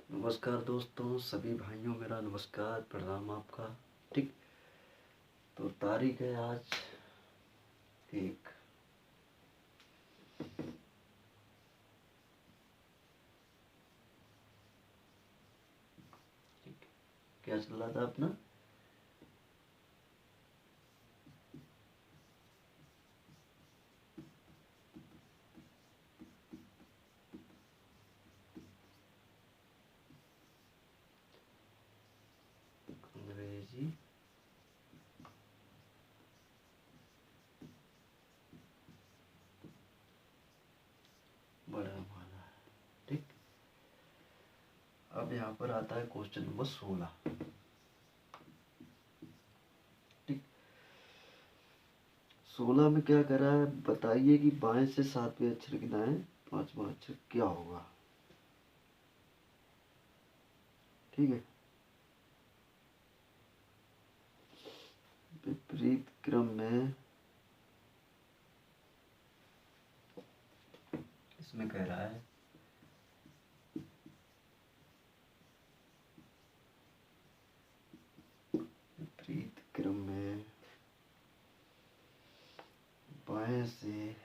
नमस्कार दोस्तों, सभी भाइयों मेरा नमस्कार प्रणाम आपका। ठीक, तो तारीख है आज 1। ठीक, क्या चल रहा था अपना? अंग्रेजी बड़ा माना। ठीक, अब यहाँ पर आता है क्वेश्चन नंबर 16। ठीक, 16 में क्या कह रहा है, बताइए कि बाएं से 7वें अक्षर के दाएं 5वां अक्षर क्या होगा। ठीक है, विपरीत क्रम में इसमें कह रहा है विपरीत क्रम में बाएं से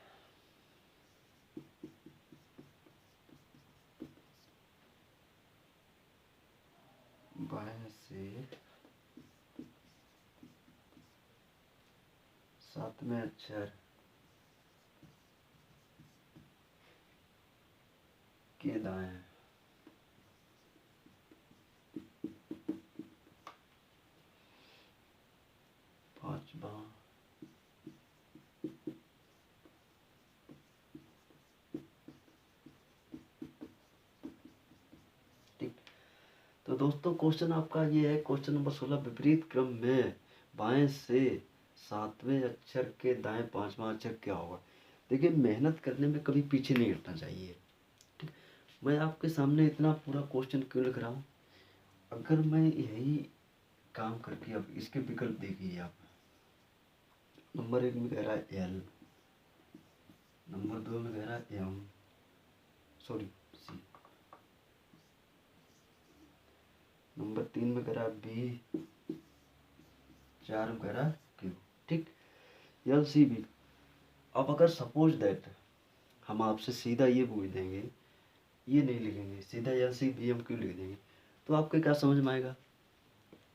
बाएं से 7वें अक्षर के दाएं 5वां तो दोस्तों क्वेश्चन आपका ये है, क्वेश्चन नंबर 16, विपरीत क्रम में बाएं से 7वें अक्षर के दाएं 5वां अक्षर क्या होगा। देखिए, मेहनत करने में कभी पीछे नहीं हटना चाहिए। ठीक, मैं आपके सामने इतना पूरा क्वेश्चन क्यों लिख रहा हूँ, अगर मैं यही काम करके, अब इसके विकल्प देखिए आप। नंबर 1 में कह रहा है एल, नंबर 2 में कह रहा है एम, सॉरी सी, नंबर 3 में कह रहा है बी, 4 में कह रहा है क्यू। ठीक, एल सी बी। अब अगर सपोज दैट हम आपसे सीधा ये पूछ देंगे, ये नहीं लिखेंगे, सीधा L C B M Q लिख देंगे, तो आपके क्या समझ में आएगा।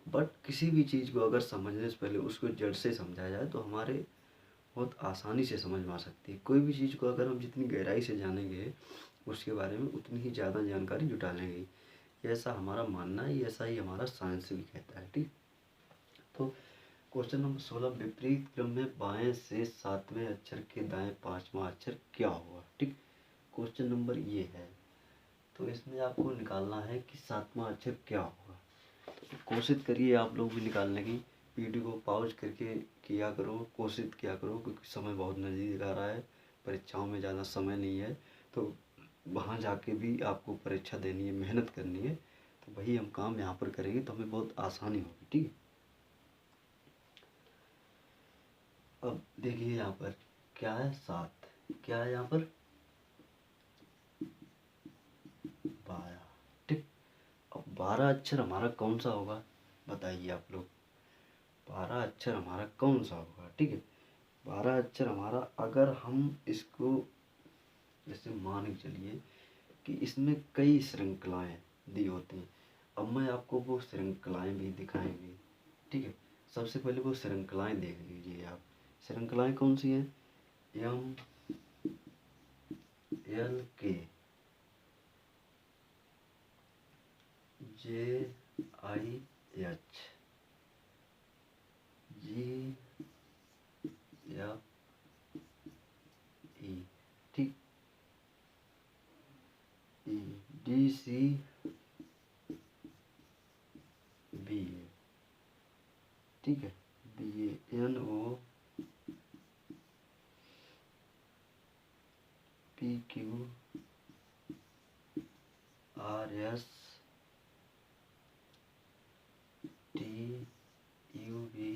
बट किसी भी चीज़ को अगर समझने से पहले उसको जड़ से समझा जाए तो हमारे बहुत आसानी से समझ में आ सकती है। कोई भी चीज़ को अगर हम जितनी गहराई से जानेंगे उसके बारे में उतनी ही ज़्यादा जानकारी जुटा लेंगे। ऐसा हमारा मानना है, ऐसा ही हमारा साइंस भी कहता है। ठीक, तो क्वेश्चन नंबर 16, विपरीत क्रम में बाएं से 7वें अक्षर के दाएं 5वां अक्षर क्या होगा। ठीक, क्वेश्चन नंबर ये है, तो इसमें आपको निकालना है कि 7वां अक्षर क्या होगा। तो कोशिश करिए आप लोग भी निकालने की, वीडियो को पॉज करके किया करो, कोशिश किया करो, क्योंकि समय बहुत नज़दीक आ रहा है, परीक्षाओं में ज़्यादा समय नहीं है, तो वहाँ जाके भी आपको परीक्षा देनी है, मेहनत करनी है, तो वही हम काम यहाँ पर करेंगे तो हमें बहुत आसानी होगी। ठीक है, अब देखिए यहाँ पर क्या है, 7, क्या है यहाँ पर 12। ठीक, अब 12 अक्षर हमारा कौन सा होगा, बताइए आप लोग, 12 अक्षर हमारा कौन सा होगा। ठीक है, 12 अक्षर हमारा, अगर हम इसको जैसे मान के चलिए कि इसमें कई श्रृंखलाएं दी होती हैं, अब मैं आपको वो श्रृंखलाएं भी दिखाएंगे। ठीक है, सबसे पहले वो श्रृंखलाएं देख लीजिए आप। श्रृंखलाएं कौन सी हैं, M L K J I H G F ई। ठीक, ई डी सी बी ए। ठीक है, B A N O P Q R S T U V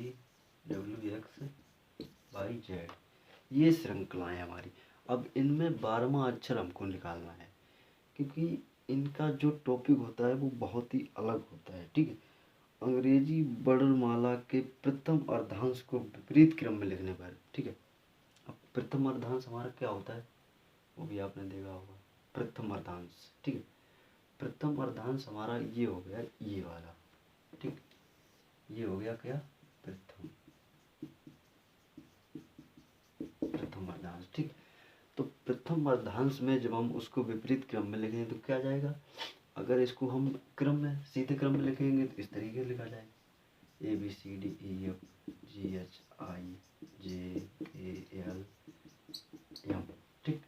W X Y Z, ये श्रृंखलाएँ हमारी। अब इनमें 12वां अक्षर हमको निकालना है, क्योंकि इनका जो टॉपिक होता है वो बहुत ही अलग होता है, ठीक है। अंग्रेजी वर्णमाला के प्रथम अर्धांश को विपरीत क्रम में लिखने पर, ठीक है। अब प्रथम अर्धांश हमारा क्या होता है वो भी आपने देखा होगा, प्रथम अर्धांश, ठीक है। प्रथम अर्धांश हमारा ये हो गया, ये वाला, ठीक। ये हो गया क्या, प्रथम, प्रथम अर्धांश, ठीक। तो प्रथम अर्धांश में जब हम उसको विपरीत क्रम में लिखेंगे तो क्या जाएगा, अगर इसको हम क्रम में सीधे क्रम में लिखेंगे तो इस तरीके से लिखा जाएगा, A B C D E F G H I J K L M, ठीक।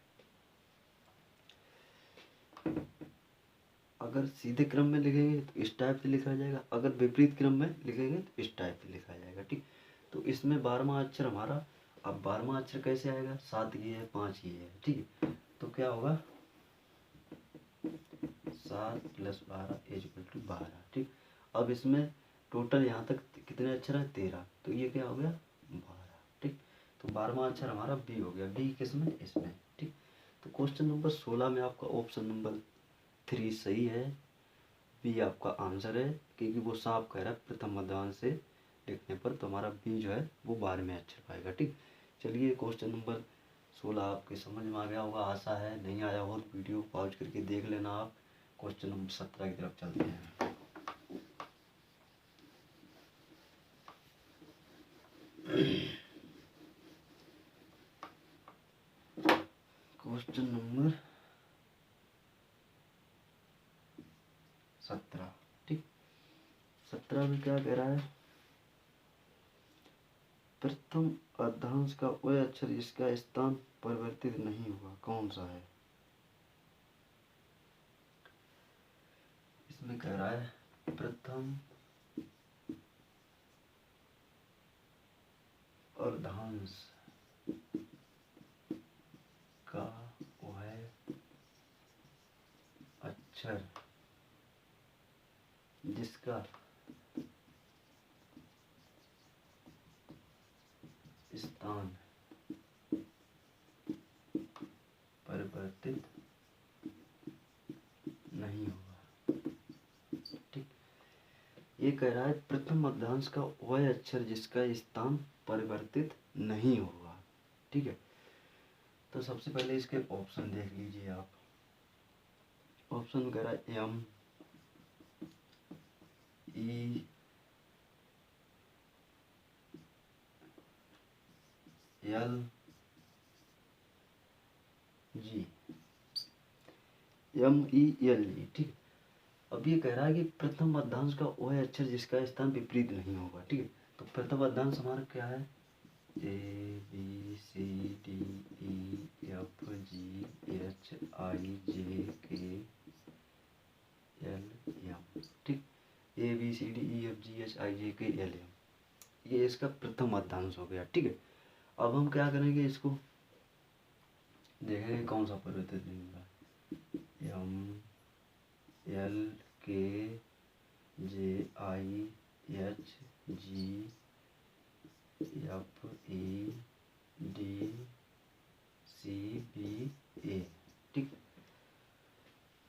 अगर सीधे क्रम में लिखेंगे तो इस टाइप से लिखा जाएगा, अगर विपरीत क्रम में लिखेंगे तो इस टाइप से लिखा जाएगा, ठीक। तो इसमें 12वां अक्षर हमारा, अब 12वां अक्षर कैसे आएगा, 7 ये है 5 ये है, ठीक है। तो क्या होगा, 7 + 12 = 12, ठीक। अब इसमें टोटल यहाँ तक कितने अक्षर हैं, 13, तो ये क्या हो गया 12, ठीक। तो 12वां अक्षर हमारा बी हो गया, बी किसमें, इसमें, ठीक। तो क्वेश्चन नंबर 16 में आपका ऑप्शन नंबर 3 सही है, बी आपका आंसर है, क्योंकि वो साफ कह रहा है प्रथम अर्धांश से लिखने पर, तो हमारा बी जो है वो 12वें अक्षर पाएगा, ठीक। चलिए क्वेश्चन नंबर 16 आपके समझ में आ गया होगा, आशा है, नहीं आया हो तो वीडियो पॉज करके देख लेना आप। क्वेश्चन नंबर 17 की तरफ चलते हैं। क्वेश्चन नंबर 17, ठीक। 17 में क्या कह रहा है, प्रथम अर्धांश का वह अक्षर जिसका स्थान परिवर्तित नहीं हुआ कौन सा है। इसमें कह रहा है प्रथम अर्धांश का वह अक्षर जिसका स्थान परिवर्तित नहीं होगा, ठीक। ये कह रहा है प्रथम अर्धांश का वह अक्षर जिसका स्थान परिवर्तित नहीं होगा, ठीक है। तो सबसे पहले इसके ऑप्शन देख लीजिए आप। ऑप्शन कह रहा है M E L G, M E L G, ठीक। अब ये कह रहा है कि प्रथम अर्धांश का वह अक्षर जिसका स्थान विपरीत नहीं होगा, ठीक है। तो प्रथम अर्धांश हमारा क्या है, A B C D E F G H I J K L M, ठीक। A B C D E F G H I J K L M, ये इसका प्रथम अर्धांश हो गया, ठीक है। अब हम क्या करेंगे, इसको देखेंगे कौन सा परिवर्तित नहीं होगा, M L K J I H G F E D C B A, ठीक।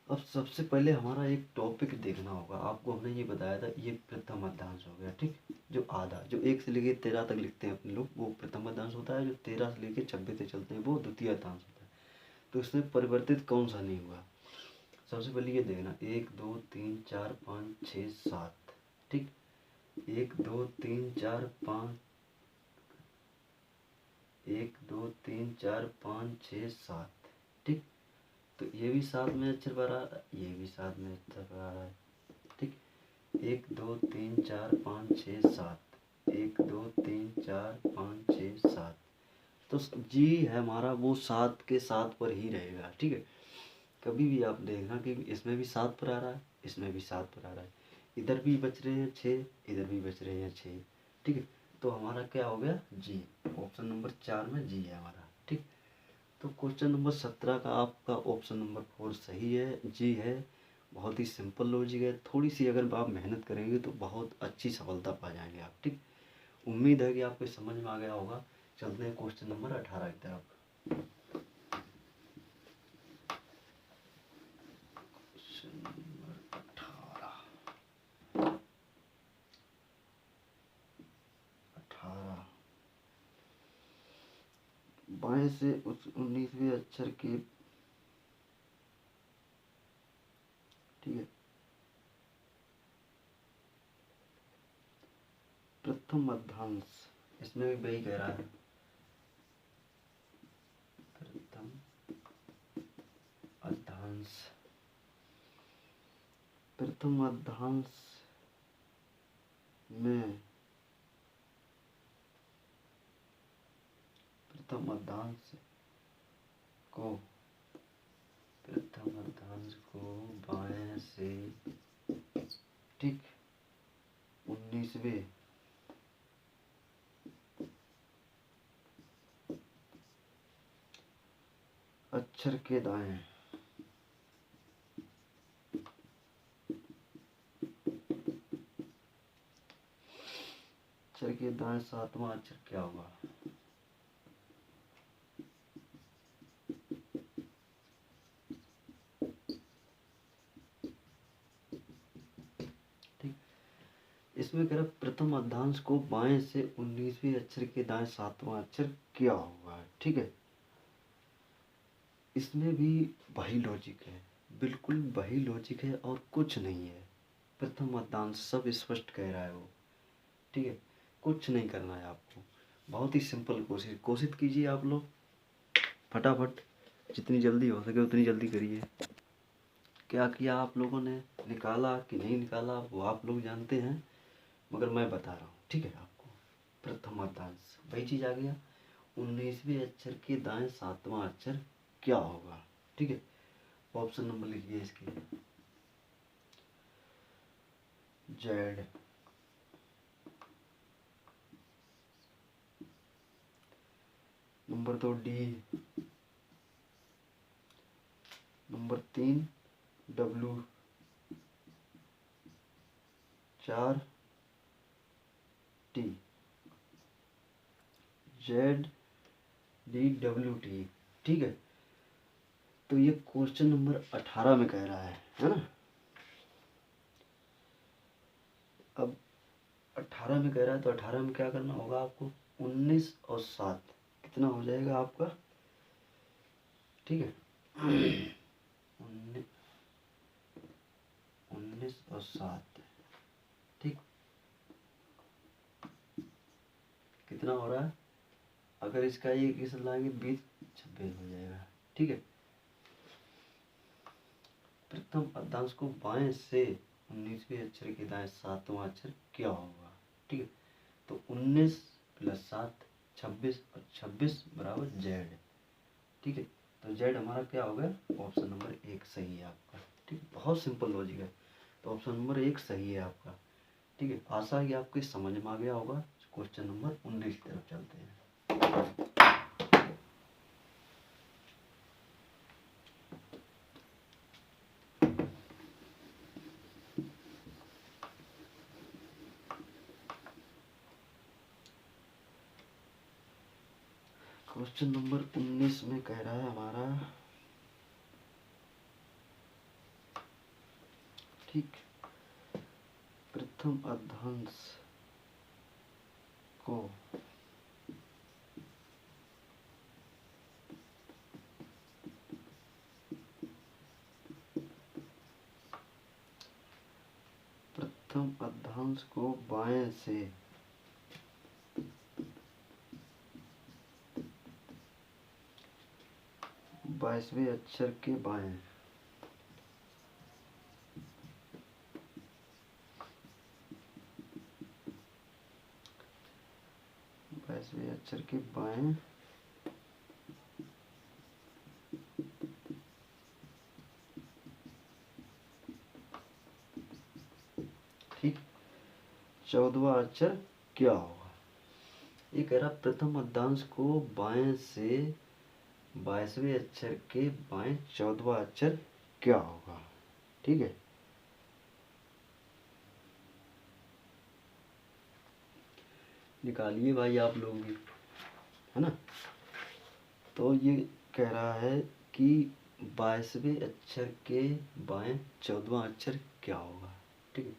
अब सबसे पहले हमारा एक टॉपिक देखना होगा, आपको हमने ये बताया था ये प्रथम अर्धांश हो गया, ठीक। जो आधा, जो 1 से लेके 13 तक लिखते हैं अपने लोग, वो प्रथम अर्धांश होता है। जो 13 से लेके 26 तक चलते हैं वो द्वितीय अर्धांश होता है। तो इसमें परिवर्तित कौन सा नहीं हुआ, सबसे पहले ये देखना, 1 2 3 4 5 6 7, ठीक। 1 2 3 4 5, 1 2 3 4 5 6 7, ठीक। तो ये भी 7 में अक्षर भरा, ये भी 7 में अक्षर भरा है, ठीक। 1 2 3 4 5 6 7, 1 2 3 4 5 6 7, तो जी है हमारा वो 7 के 7 पर ही रहेगा, ठीक है। कभी भी आप देखना कि इसमें भी 7 पर आ रहा है, इसमें भी 7 पर आ रहा है, इधर भी बच रहे हैं 6, इधर भी बच रहे हैं 6, ठीक है। तो हमारा क्या हो गया, जी, ऑप्शन नंबर 4 में जी है हमारा, ठीक। तो क्वेश्चन नंबर 17 का आपका ऑप्शन नंबर 4 सही है, जी है। बहुत ही सिंपल लॉजिक है, थोड़ी सी अगर आप मेहनत करेंगे तो बहुत अच्छी सफलता पा जाएंगे आप, ठीक। उम्मीद है कि आपको समझ में आ गया होगा। चलते हैं क्वेश्चन नंबर 18 की तरफ। बाएं से उस 19वें अक्षर के, ठीक है, प्रथम मध्यांश, इसमें भी वही कह रहा है, प्रथम मध्यांश, प्रथम मध्यांश में, प्रथम मध्यांश को, प्रथम मध्यांश को बाएं से, ठीक, 19वें अक्षर के दाएं, अक्षर के दाएं 7वां अक्षर क्या होगा? ठीक, इसमें कह रहा प्रथम मध्यांश को बाएं से 19वें अक्षर के दाएं 7वां अक्षर क्या होगा। ठीक है, इसमें भी वही लॉजिक है, बिल्कुल वही लॉजिक है और कुछ नहीं है। प्रथम मध्यांश सब स्पष्ट कह रहा है वो। ठीक है, कुछ नहीं करना है आपको, बहुत ही सिंपल कोशिश कीजिए आप लोग, फटाफट जितनी जल्दी हो सके उतनी जल्दी करिए। क्या किया आप लोगों ने, निकाला कि नहीं निकाला वो आप लोग जानते हैं, मगर मैं बता रहा हूँ। ठीक है, आपको प्रथम मध्यांश वही चीज़ आ गया, 19वें अक्षर के दाएं 7वां अक्षर क्या होगा। ठीक है, ऑप्शन नंबर लिखिए इसके लिए, Z. Number 2 D, number 3 W, 4 T, Z D W T. ठीक है, तो ये क्वेश्चन नंबर 18 में कह रहा है ना। अब 18 में कह रहा है तो 18 में क्या करना होगा आपको, 19 और 7 कितना हो जाएगा आपका। ठीक है, 19 और 7, ठीक, कितना हो रहा है, अगर इसका ये किस लाएंगे 20 26 हो जाएगा। ठीक है, प्रथम मध्यांश को बाएं से 19वें अक्षर के दाएं 7वां अक्षर क्या होगा। ठीक है, तो 19 + 7 26 और 26 बराबर जेड। ठीक है, तो जेड हमारा क्या होगा, ऑप्शन नंबर 1 सही है आपका। ठीक, बहुत सिंपल लॉजिक है, तो ऑप्शन नंबर 1 सही है आपका। ठीक है, आशा है कि आपके समझ में आ गया होगा। क्वेश्चन नंबर 19 की तरफ चलते हैं। क्वेश्चन नंबर 19 में कह रहा है हमारा, ठीक, प्रथम मध्यांश को प्रथम मध्यांश को बाएं से 22वें अक्षर के बाएं, 22वें अक्षर के बाएं ठीक 14वां अक्षर क्या होगा। ये कह रहा प्रथम मध्यांश को बाएं से 22वें अक्षर के बाएं 14वां अक्षर क्या होगा। ठीक है, निकालिए भाई आप लोग भी, है ना। तो ये कह रहा है कि 22वें अक्षर के बाएं 14वां अक्षर क्या होगा। ठीक है,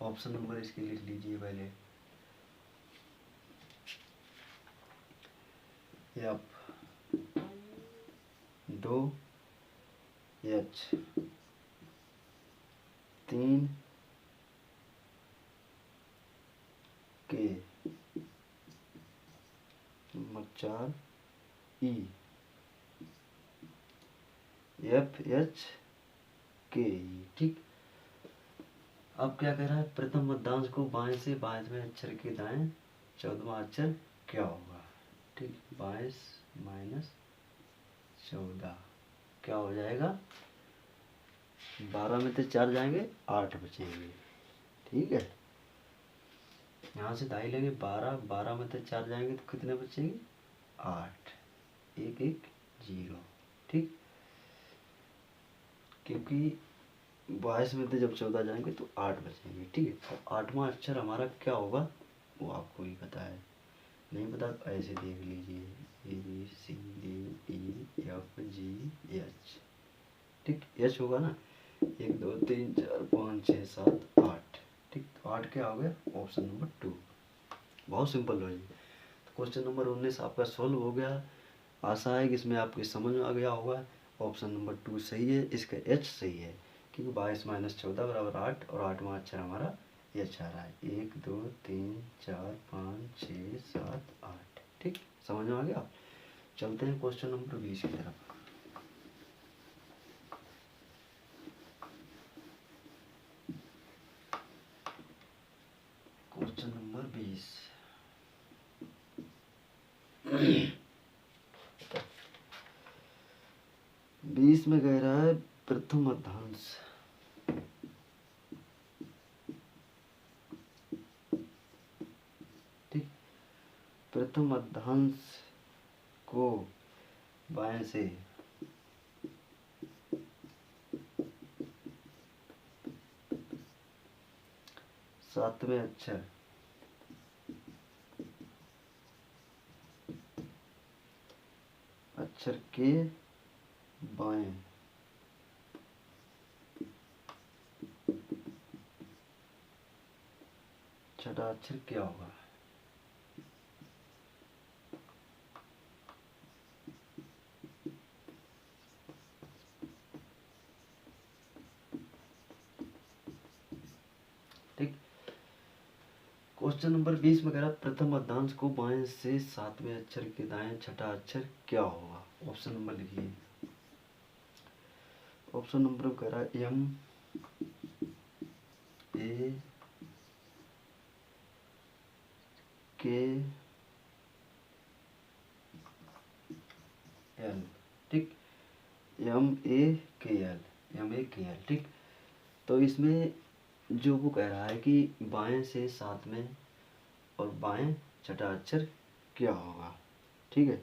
ऑप्शन नंबर इसके लिख लीजिए पहले, ये आप 2 एच 3 के नंबर 4 ई एफ एच के ई। ठीक, अब क्या कह रहा है, प्रथम मध्यांश को बाएं से 22वें अक्षर के दाएं 14वां अक्षर क्या होगा। ठीक, 22 माइनस 14 क्या हो जाएगा, 12 में से 4 जाएंगे 8 बचेंगे। ठीक है, यहाँ से दाई लेंगे 12, 12 में से 4 जाएंगे तो कितने बचेंगे 8, 1 1 0। ठीक, क्योंकि 22 में से जब 14 जाएंगे तो 8 बचेंगे। ठीक है, और 8वां अक्षर हमारा क्या होगा वो आपको ही पता है, नहीं पता तो ऐसे देख लीजिए, A B C D E F G H. ठीक, एच होगा ना, 1 2 3 4 5 6 7 8। ठीक, तो 8 क्या हो गया, ऑप्शन नंबर 2। बहुत सिंपल लॉजिक। तो क्वेश्चन नंबर 19 आपका सोल्व हो गया। आशा है कि इसमें आपकी समझ में आ गया होगा। ऑप्शन नंबर 2 सही है, इसका एच सही है, क्योंकि 22 माइनस 14 बराबर 8 और 8वां अक्षर हमारा एच आ रहा है। 1 2 3 4 5 6 7 8। ठीक, समझ में आ गया। चलते हैं क्वेश्चन नंबर 20 की तरफ। क्वेश्चन नंबर 20 20 में कह रहा है प्रथम मध्यांश प्रथम मध्यांश को बाएं से सातवें अक्षर के बाएं छठा अक्षर क्या होगा। ठीक, क्वेश्चन नंबर 20 में कह रहा प्रथम मध्यांश को बाएं से सातवें अक्षर के दाएं छठा अक्षर क्या होगा। ऑप्शन नंबर लिखिए। ऑप्शन नंबर कह रहा एम ए के एल। ठीक, एम ए के एल। ठीक, तो इसमें जो वो कह रहा है कि बाएं से सातवें और बाएं छठा अक्षर क्या होगा। ठीक है,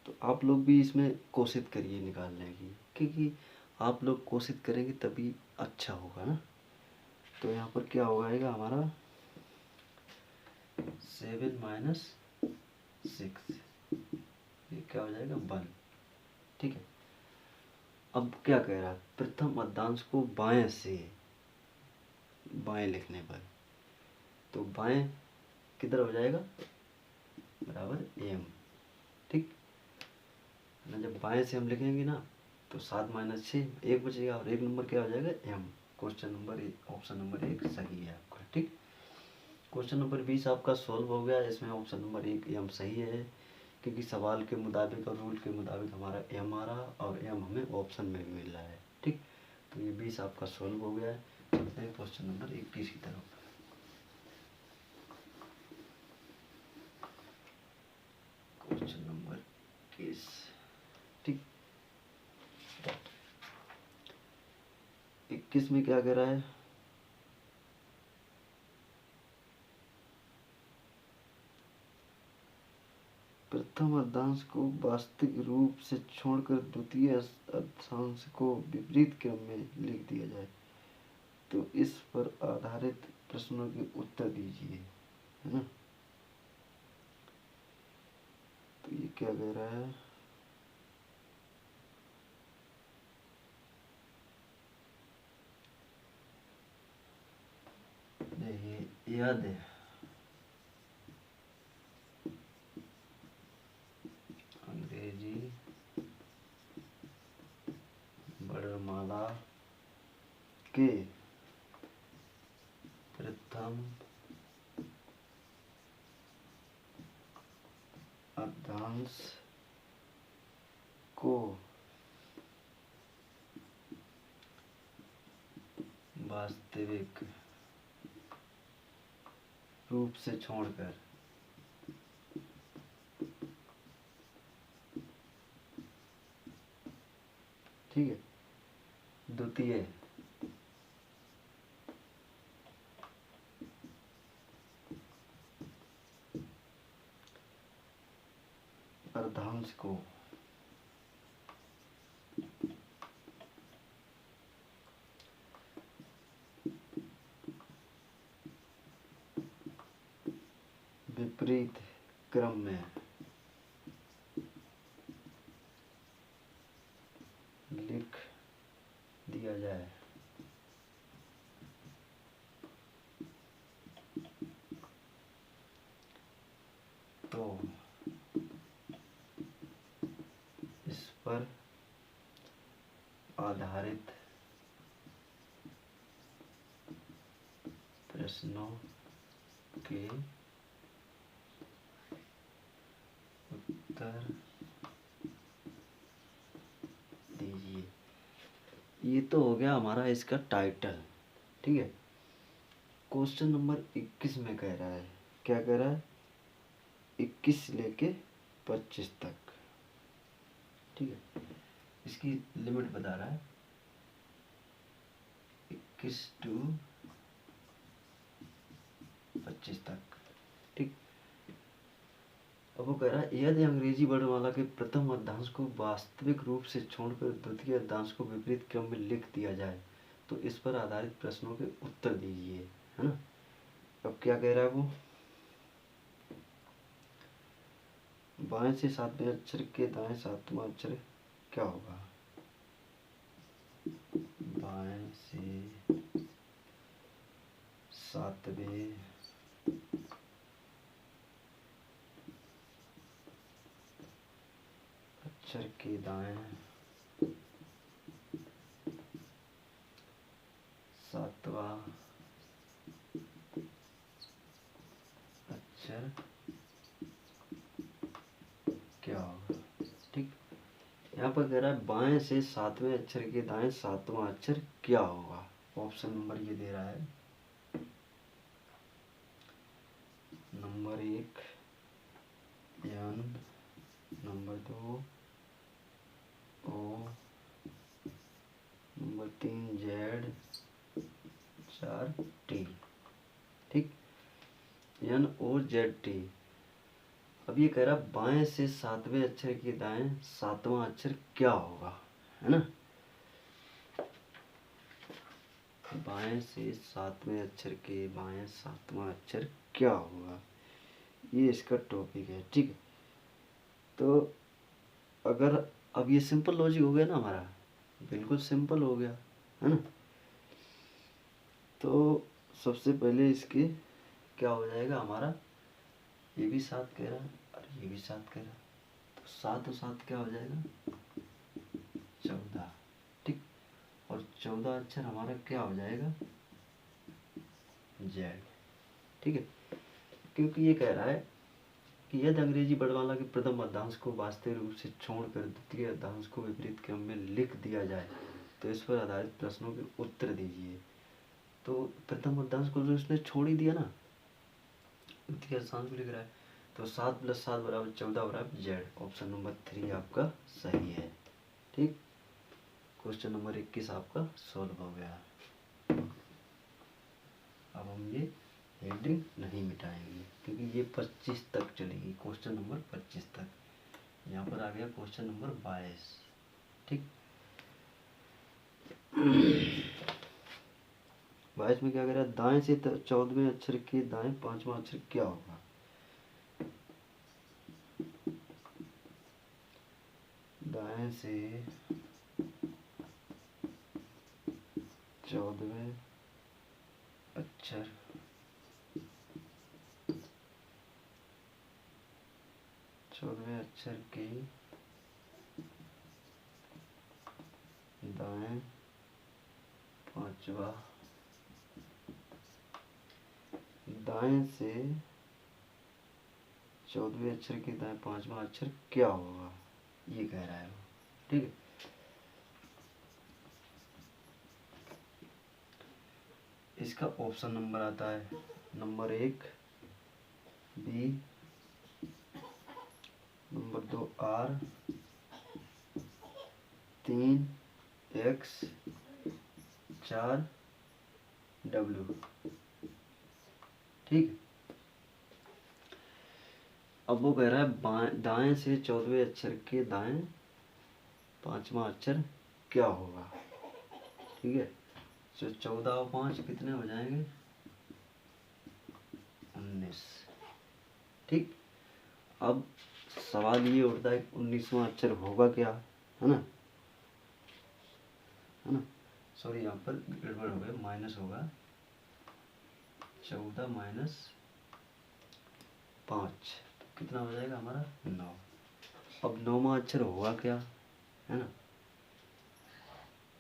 तो आप लोग भी इसमें कोशिश करिए निकालने की, क्योंकि आप लोग कोशिश करेंगे तभी अच्छा होगा ना। तो यहाँ पर क्या हो जाएगा हमारा 7 माइनस 6, ये क्या हो जाएगा 1। ठीक है, अब क्या कह रहा है, प्रथम मध्यांश को बाएं से, बाएं लिखने पर तो बाएं किधर हो जाएगा बराबर एम। ठीक ना, जब बाएं से हम लिखेंगे ना तो 7 माइनस 6 1 बचेगा और 1 नंबर क्या हो जाएगा M. Question number option number 1 सही है आपका। ठीक, क्वेश्चन नंबर 20 आपका सोल्व हो गया। इसमें ऑप्शन नंबर 1 एम सही है, क्योंकि सवाल के मुताबिक और रूल के मुताबिक हमारा एम आ रहा और एम हमें ऑप्शन में भी मिल रहा है। ठीक, तो ये 20 आपका सोल्व हो गया है। चलते हैं क्वेश्चन नंबर 21 की तरफ। Question number 21। ठीक, 21 में क्या कह रहा है, प्रथम अर्धांश को वास्तविक रूप से छोड़कर द्वितीय अर्धांश को विपरीत क्रम में लिख दिया जाए तो इस पर आधारित प्रश्नों के उत्तर दीजिए, है ना। तो ये क्या कह रहा है, देखिए याद है वर्णमाला के प्रथम अर्धांश को वास्तविक रूप से छोड़कर ठीक है, द्वितीय अर्धांश को विपरीत क्रम में लिख दिया जाए तो इस पर आधारित प्रश्नों के उत्तर दीजिए। ये तो हो गया हमारा इसका टाइटल। ठीक है, क्वेश्चन नंबर 21 में कह रहा है, क्या कह रहा है, 21 लेके 25 तक। ठीक है, इसकी लिमिट बता रहा है 21 to 25 तक। ठीक, अब वो कह रहा है यदि अंग्रेजी वर्णमाला के प्रथम अर्धांश को वास्तविक रूप से छोड़कर द्वितीय अर्धांश को विपरीत क्रम में लिख दिया जाए तो इस पर आधारित प्रश्नों के उत्तर दीजिए, है ना। अब क्या कह रहा है वो, बाएं से सातवें अक्षर के दाएं सातवां अक्षर क्या होगा। बाएं से सातवें अक्षर के दाएं सातवां अक्षर क्या होगा। ठीक, यहाँ पर कह रहा है बाएं से सातवें अक्षर के दाएं सातवां अक्षर क्या होगा। ऑप्शन नंबर ये दे रहा है, नंबर 1 एन, नंबर 2 ओ, नंबर 3 जेड, 4 टी। ठीक, एन ओ जेड टी। अब ये कह रहा है बाएं से सातवें अक्षर के दाएं सातवां अक्षर क्या होगा, है ना। बाएं से सातवें अक्षर के बाएं सातवां अक्षर क्या होगा, ये इसका टॉपिक है। ठीक है, तो अगर अब ये सिंपल लॉजिक हो गया ना हमारा, बिल्कुल सिंपल हो गया, है ना। तो सबसे पहले इसके क्या हो जाएगा हमारा, ये भी 7 कह रहा है और ये भी 7 कह रहा है, तो 7 और 7 क्या हो जाएगा 14। ठीक, और 14 अक्षर हमारा क्या हो जाएगा जेड। ठीक है, क्योंकि ये कह रहा है कि यदि अंग्रेजी वर्णमाला के प्रथम अर्धांश को वास्तविक रूप से छोड़कर द्वितीय अर्धांश को विपरीत क्रम में लिख दिया जाए तो इस पर आधारित प्रश्नों के उत्तर दीजिए। तो प्रथम अर्धांश को जो इसने छोड़ ही दिया ना, द्वितीय अर्धांश को लिख रहा है, तो 7 + 7 = 14 = जेड। ऑप्शन नंबर 3 आपका सही है। ठीक, क्वेश्चन नंबर 21 आपका सॉल्व हो गया। अब हम ये हेडिंग नहीं मिटाएंगे क्योंकि ये 25 तक चलेगी, क्वेश्चन नंबर 25 तक। यहाँ पर आ गया क्वेश्चन नंबर 22। ठीक, 22 में क्या कह रहा है, दाएं से 14वें अक्षर के दाएं पांचवा अक्षर क्या होगा। दाएं से 14वें अक्षर के दाएं पांचवा, दाएं से 14वें अक्षर के दाएं पांचवा अक्षर क्या होगा, ये कह रहा है वो। ठीक है, इसका ऑप्शन नंबर आता है number 1 B, number 2 R, 3 X, 4 W. ठीक है, अब वो कह रहा है दाएं से 14वें अक्षर के दाएं पांचवा अक्षर क्या होगा। ठीक है, तो 14 और 5 कितने हो जाएंगे, 19। ठीक, अब सवाल ये उठता है 19वां अक्षर होगा क्या, है ना, है ना। सॉरी, यहाँ पर गड़बड़ हो गया, माइनस होगा 14 माइनस 5, तो कितना हो जाएगा हमारा 9। अब 9वां अक्षर होगा क्या, है ना,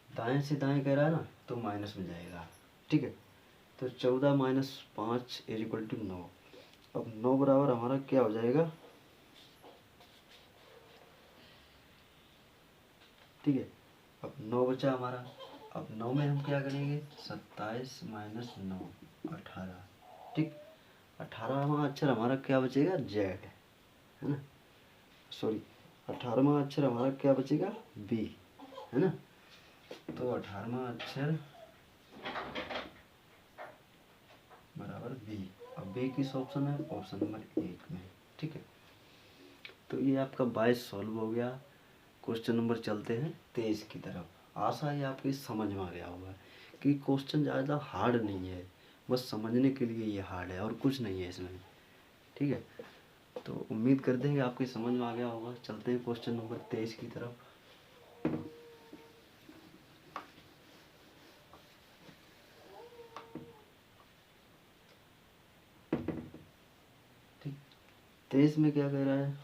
दाएं से दाएं कह रहा है ना, तो माइनस में जाएगा। ठीक है, तो 14 माइनस 5 इज इक्वल टू 9। अब 9 बराबर हमारा क्या हो जाएगा, ठीक है, अब 9 बचा हमारा। अब 9 में हम क्या करेंगे, 27 माइनस 9 18। ठीक, 18वां अक्षर हमारा क्या बचेगा, जेड, है ना, सॉरी 18वां अक्षर हमारा क्या बचेगा, बी, है ना। तो 18वां अक्षर बराबर बी। अब बी किस ऑप्शन है, ऑप्शन नंबर 1 में। ठीक है, तो ये आपका 22 सॉल्व हो गया। क्वेश्चन नंबर चलते हैं 23 की तरफ। आशा है आपकी समझ में आ गया होगा कि क्वेश्चन ज़्यादा हार्ड नहीं है, बस समझने के लिए ये हार्ड है और कुछ नहीं है इसमें। ठीक है, तो उम्मीद करते हैं कि आपकी समझ में आ गया होगा। चलते हैं क्वेश्चन नंबर 23 की तरफ। ठीक, 23 में क्या कह रहा है,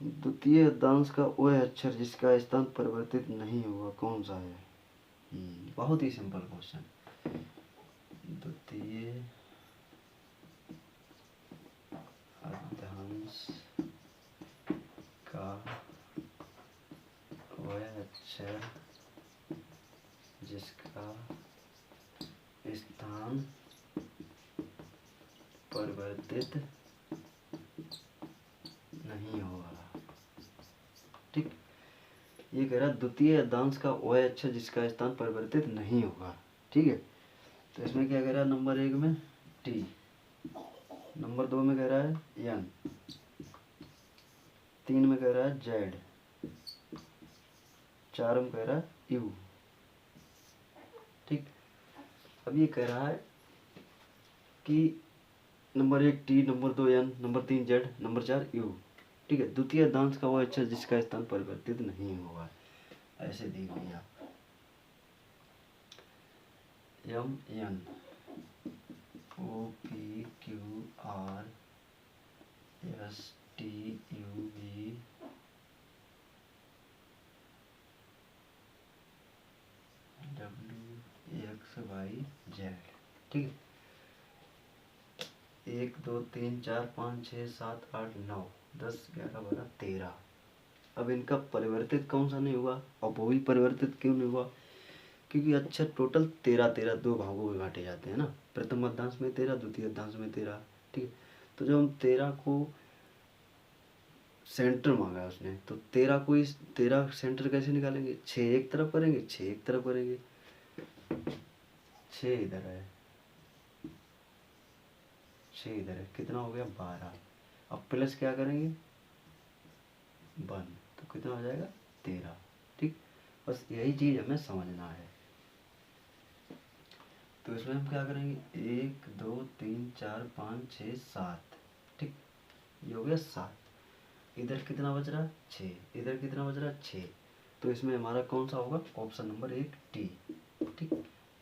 द्वितीय दंश का वह अक्षर जिसका स्थान परिवर्तित नहीं हुआ कौन सा है। बहुत ही सिंपल क्वेश्चन। द्वितीय दंश का वह अक्षर जिसका स्थान परिवर्तित नहीं होगा। ठीक, ये कह रहा है द्वितीय दंश का वह अक्षर जिसका स्थान परिवर्तित नहीं होगा। ठीक है, तो इसमें क्या कह रहा है, नंबर 1 में टी, नंबर 2 में कह रहा है एन, 3 में कह रहा है जेड, 4 में कह रहा है यू। ठीक, अब ये कह रहा है कि number 1 T, number 2 N, number 3 Z, number 4 U. ठीक है, द्वितीय दंश का वह अक्षर जिसका स्थान परिवर्तित नहीं होगा। ऐसे देख लिया, M N O P Q R S T U V W X Y Z. ठीक है, 1 2 3 4 5 6 7 8 9 10 11 12 13। अब इनका परिवर्तित कौन सा नहीं हुआ, और वो भी परिवर्तित क्यों नहीं हुआ, क्योंकि अक्षर टोटल 13 दो भागों में बांटे जाते हैं ना, प्रथम अद्धांश में 13, द्वितीय अद्धांश में 13। ठीक है, तो जब हम 13 को सेंटर मांगा है उसने, तो 13 को इस 13 सेंटर कैसे निकालेंगे, 6 एक तरफ करेंगे, 6 एक तरफ करेंगे, 6 इधर है, 6 इधर है, कितना हो गया 12। अब प्लस क्या करेंगे 1, तो कितना हो जाएगा 13। ठीक, बस यही चीज़ हमें समझना है। तो इसमें हम क्या करेंगे 1 2 3 4 5 6 7। ठीक, ये हो गया 7। इधर कितना बच रहा 6, इधर कितना बच रहा 6। तो इसमें हमारा कौन सा होगा, ऑप्शन नंबर 1 टी। ठीक,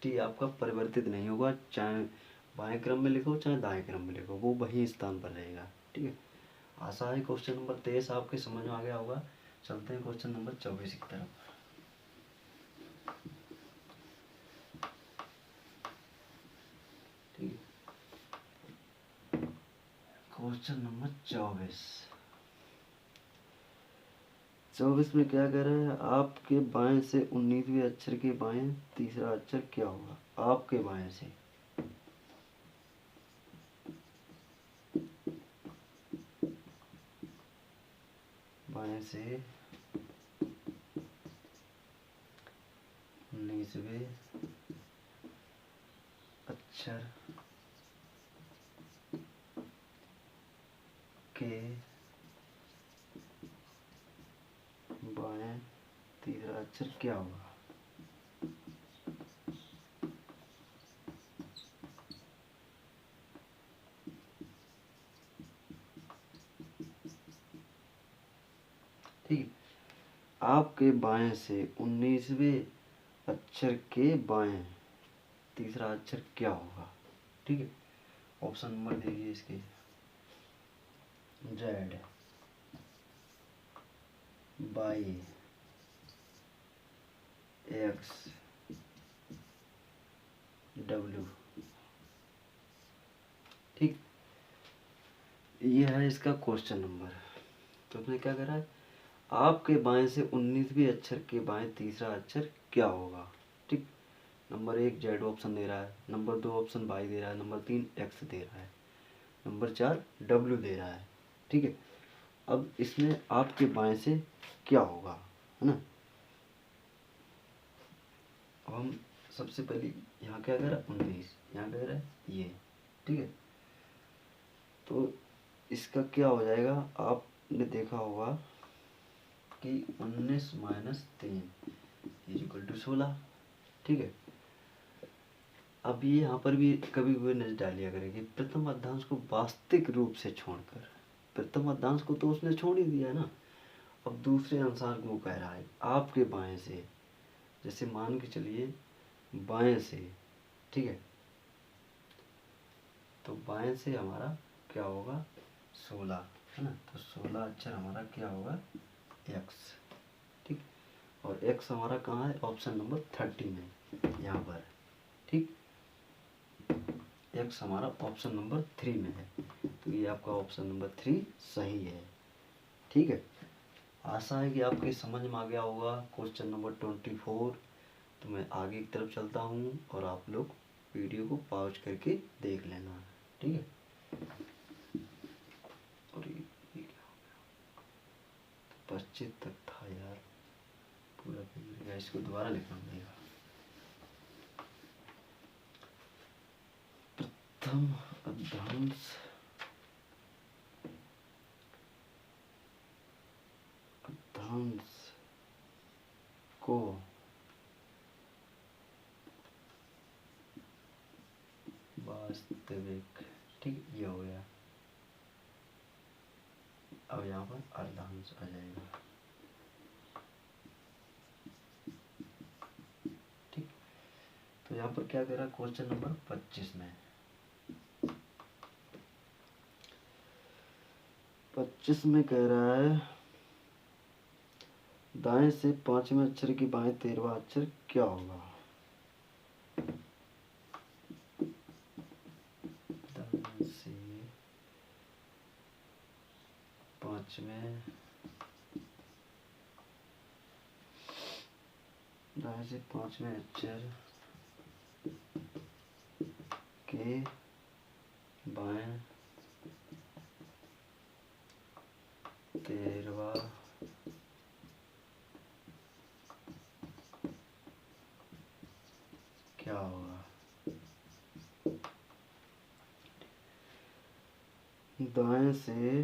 टी आपका परिवर्तित नहीं होगा, चाहे बाएं क्रम में लिखो चाहे दाएं क्रम में लिखो, वो वही स्थान पर रहेगा। ठीक है, आशा है क्वेश्चन नंबर 23 आपके समझ में आ गया होगा। चलते हैं क्वेश्चन नंबर 24 की तरफ। ठीक है, क्वेश्चन नंबर 24 में क्या कह रहा है, आपके बाएं से 19वें अक्षर के बाएं तीसरा अक्षर क्या होगा। आपके बाएं से बाएं से 19वें अक्षर के बाएं तीसरा अक्षर क्या होगा। ठीक है, आपके बाएं से 19वें अक्षर के बाएं तीसरा अक्षर क्या होगा। ठीक है, ऑप्शन नंबर देखिए इसके, जेड, वाई, एक्स, डब्ल्यू। ठीक, ये है इसका क्वेश्चन नंबर। तो उसने क्या करा है, आपके बाएं से 19वें अक्षर के बाएं तीसरा अक्षर क्या होगा। ठीक, नंबर 1 जेड ऑप्शन दे रहा है, नंबर 2 ऑप्शन वाई दे रहा है, नंबर 3 एक्स दे रहा है, नंबर 4 डब्ल्यू दे रहा है। ठीक है, अब इसमें आपके बाएं से क्या होगा, है ना। अब हम सबसे पहले यहाँ क्या कह रहा है 19, यहाँ कह रहा है ये। ठीक है, तो इसका क्या हो जाएगा, आपने देखा होगा कि 19 माइनस 3 इक्वल टू 16। ठीक है, अब ये यहाँ पर भी कभी कभी नजर डालिया करेगी, प्रथम अद्धांश को वास्तविक रूप से छोड़कर। प्रथम अद्धांश को तो उसने छोड़ ही दिया है ना, अब दूसरे अंशांश को कह रहा है आपके बाएं से। जैसे मान के चलिए बाएं से, ठीक है, तो बाएं से हमारा क्या होगा 16, है ना। तो 16 अक्षर हमारा क्या होगा एक्स। ठीक, और एक्स हमारा कहाँ है, ऑप्शन नंबर 30 में यहाँ पर। ठीक, एक्स हमारा ऑप्शन नंबर 3 में है, तो ये आपका ऑप्शन नंबर 3 सही है। ठीक है, आशा है कि आपके समझ में आ गया होगा क्वेश्चन नंबर 24। तो मैं आगे की तरफ चलता हूँ और आप लोग वीडियो को पॉज करके देख लेना। ठीक है, और ये क्या हो गया, 25 तक था यार, पूरा बिगड़, इसको दोबारा लिखना पड़ेगा। प्रथम अद्धांश को वास्तविक, ठीक, ये हो गया। अब यहाँ पर अर्धांश आ जाएगा। ठीक, तो यहाँ पर क्या कह रहा है क्वेश्चन नंबर 25 में, 25 में कह रहा है दाएं से 5वें अक्षर की बाएं 13वां अक्षर क्या होगा। दाएं से 5वें, दाएं से 5वें अक्षर के बाएं 13वां क्या होगा। दाएं से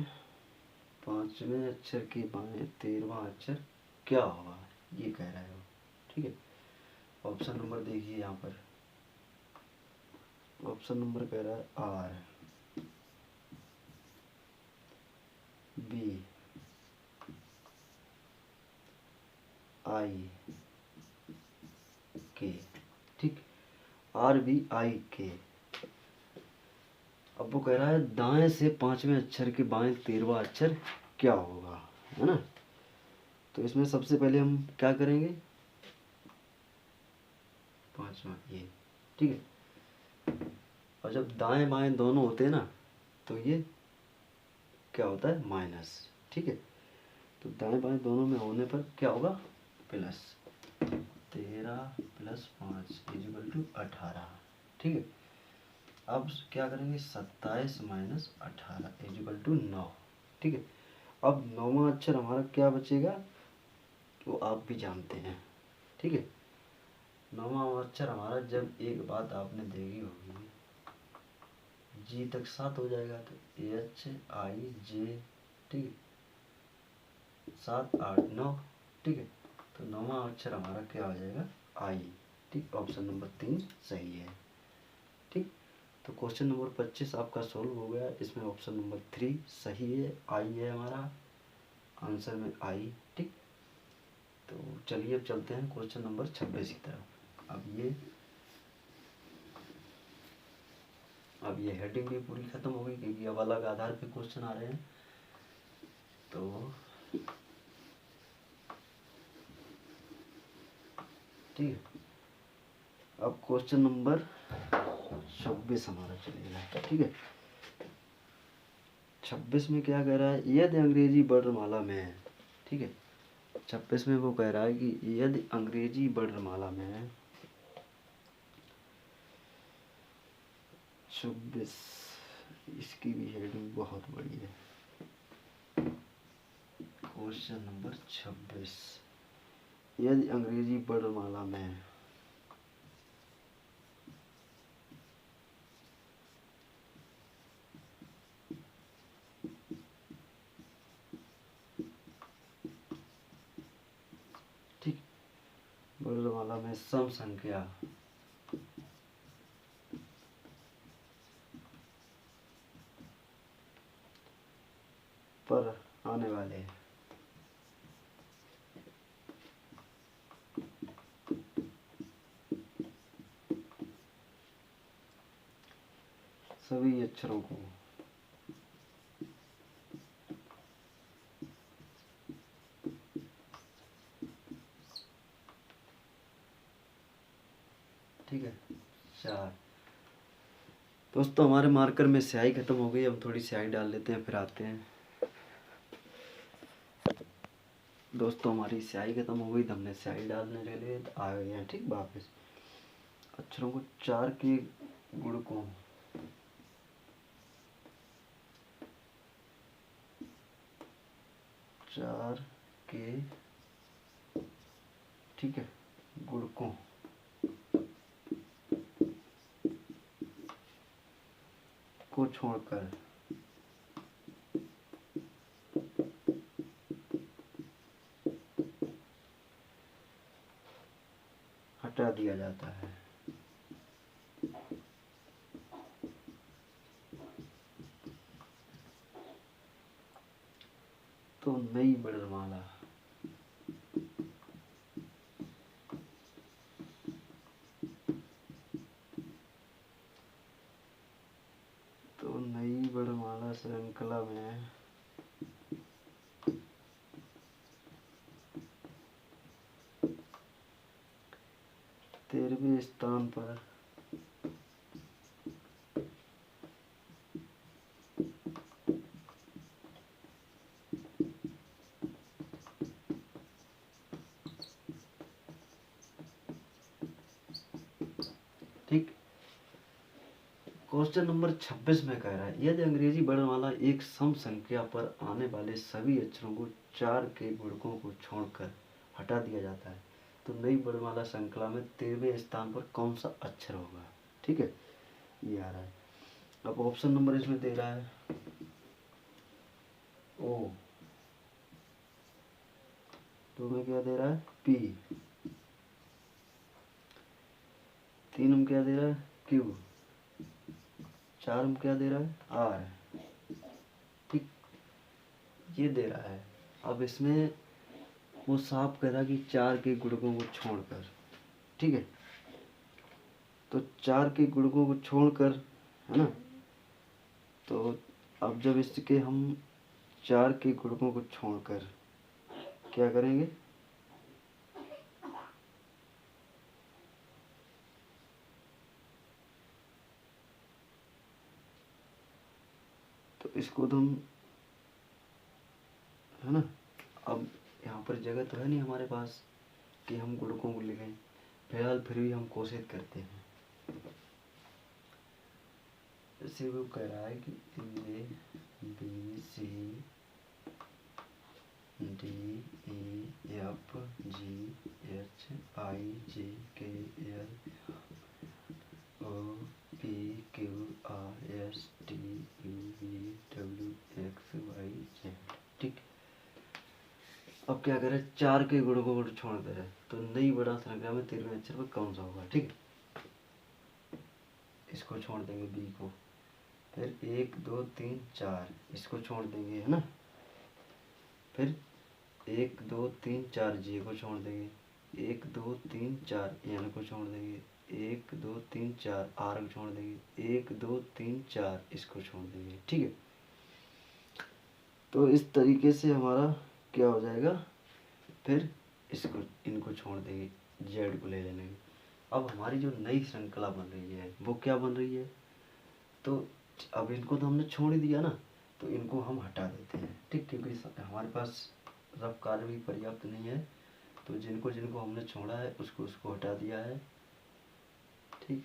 5वें अक्षर के बाएं 13वां अक्षर क्या होगा, ये कह रहा है वो। ठीक है, ऑप्शन नंबर देखिए यहाँ पर, ऑप्शन नंबर कह रहा है आर, बी, आई, के। ठीक, आर बी आई के। अब अब वो कह रहा है दाएं से 5वें अक्षर के बाएं 13वां अक्षर क्या होगा, है ना। तो इसमें सबसे पहले हम क्या करेंगे, 5वां ये, ठीक है। और जब दाएं बाएं दोनों होते हैं ना तो ये क्या होता है, माइनस, ठीक है। तो दाएं बाएं दोनों में होने पर क्या होगा, प्लस 13 + 5 = 18, ठीक है। अब क्या करेंगे, 27 - 18 = 9, ठीक है। अब 9वां अक्षर हमारा क्या बचेगा वो आप भी जानते हैं, ठीक है। 9वां अक्षर हमारा, जब एक बात आपने देखी होगी, जी तक 7 हो जाएगा तो HIJ, ठीक है, 7 8 9, ठीक है। तो 9वां अक्षर हमारा क्या हो जाएगा, आई, ठीक। ऑप्शन नंबर 3 सही है, ठीक। तो क्वेश्चन नंबर 25 आपका सोल्व हो गया। इसमें ऑप्शन नंबर 3 सही है, आई है हमारा आंसर में, आई, ठीक। तो चलिए अब चलते हैं क्वेश्चन नंबर 26 की तरफ। अब ये हेडिंग भी पूरी खत्म हो गई क्योंकि अब अलग आधार पे क्वेश्चन आ रहे हैं। तो ठीक है, अब क्वेश्चन नंबर 26 हमारा चलेगा, ठीक है। 26 में क्या कह रहा है, यदि अंग्रेजी वर्णमाला में है, ठीक है। 26 में वो कह रहा है कि यदि अंग्रेजी वर्णमाला में है, 26, इसकी भी हेडिंग बहुत बड़ी है। क्वेश्चन नंबर 26, यदि अंग्रेजी वर्णमाला में है, ठीक, वर्णमाला में सम संख्या पर आने वाले सभी अक्षरों को ठीक है। 4 दोस्तों, हमारे मार्कर में स्याही खत्म हो गई, हम थोड़ी स्याही डाल लेते हैं फिर आते हैं। दोस्तों, हमारी स्याही खत्म हो गई तो हमने स्याही डालने के लिए आ गए हैं, ठीक। वापस अक्षरों को 4 के गुणकों चार के, ठीक है, गुणकों को छोड़कर हटा दिया जाता है। तो नई वर्णमाला श्रृंखला में तेरहवें स्थान पर ठीक। क्वेश्चन नंबर 26 में कह रहा है यदि अंग्रेजी वर्णमाला एक सम संख्या पर आने वाले सभी अक्षरों को 4 के गुणकों को छोड़कर हटा दिया जाता है तो नई वर्णमाला श्रृंखला में 13वें स्थान पर कौन सा अक्षर होगा। ठीक है, ये आ रहा है। अब ऑप्शन नंबर इसमें दे रहा है ओ, तो में क्या दे रहा है पी, 3 में क्या दे रहा है क्यू, 4 में क्या दे रहा है आर, ठीक, ये दे रहा है। अब इसमें वो साफ कह रहा कि 4 के गुणकों को छोड़कर, ठीक है, तो 4 के गुणकों को छोड़कर, है ना, तो अब जब इसके हम 4 के गुणकों को छोड़कर क्या करेंगे, तो इसको तो हम, है ना, अब यहाँ पर जगह तो है नहीं हमारे पास कि हम गुणकों को लिखें, फिलहाल फिर भी हम कोशिश करते हैं। जैसे वो कह रहा है कि A B C D E F G H I J K L O P Q R S T U V W X Y Z. ठीक, अब क्या करें, 4 के गुणकों को छोड़ दे, तो नई बड़ा श्रृंखला में 13वें अक्षर पर कौन सा होगा। ठीक, इसको छोड़ देंगे बी को, फिर 1 2 3 4 इसको छोड़ देंगे, है ना, फिर 1 2 3 4 जे को छोड़ देंगे, 1 2 3 4 एन को छोड़ देंगे, 1 2 3 4 आर को छोड़ देंगे, 1 2 3 4 इसको छोड़ देंगे। ठीक है, तो इस तरीके से हमारा क्या हो जाएगा, फिर इसको इनको छोड़ देंगे, जेड को ले लेंगे। अब हमारी जो नई श्रृंखला बन रही है वो क्या बन रही है, तो अब इनको तो हमने छोड़ ही दिया ना, तो इनको हम हटा देते हैं। ठीक, क्योंकि हमारे पास रफ कार्य भी पर्याप्त नहीं है, तो जिनको जिनको हमने छोड़ा है उसको उसको हटा दिया है। ठीक,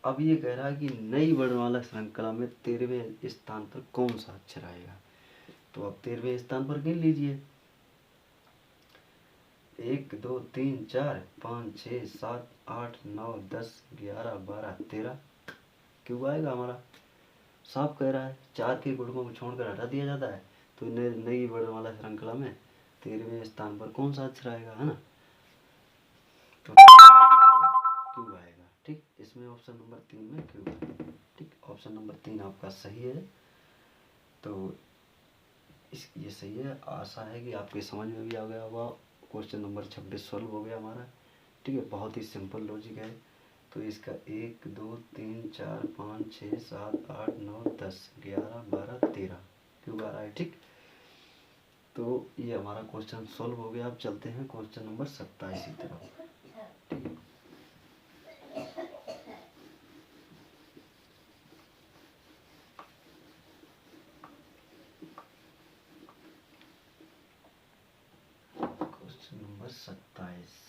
अब ये कह रहा है कि नई वर्णमाला श्रृंखला में 13वें स्थान पर कौन सा अक्षर आएगा, तो अब 13वें स्थान पर गिन लीजिए, 1 2 3 4 5 6 7 8 9 10 11 12 13 क्यों आएगा हमारा, साफ कह रहा है 4 के गुणकों को छोड़कर हटा दिया जाता है, तो नई वर्णमाला श्रृंखला में 13वें स्थान पर कौन सा अक्षर आएगा, है ना, तो क्यों आएगा। ठीक, इसमें ऑप्शन नंबर 3 में क्यों आएगा। ठीक, ऑप्शन नंबर 3 आपका सही है, तो ये सही है। आशा है कि आपके समझ में भी आ गया होगा। क्वेश्चन नंबर 26 सॉल्व हो गया हमारा। ठीक है, बहुत ही सिंपल लॉजिक है। तो इसका 1 2 3 4 5 6 7 8 9 10 11 12 13 क्यों आ रहा है। ठीक, तो ये हमारा क्वेश्चन सॉल्व हो गया। अब चलते हैं क्वेश्चन नंबर 27 की तरफ। ठीक है, क्वेश्चन नंबर 27।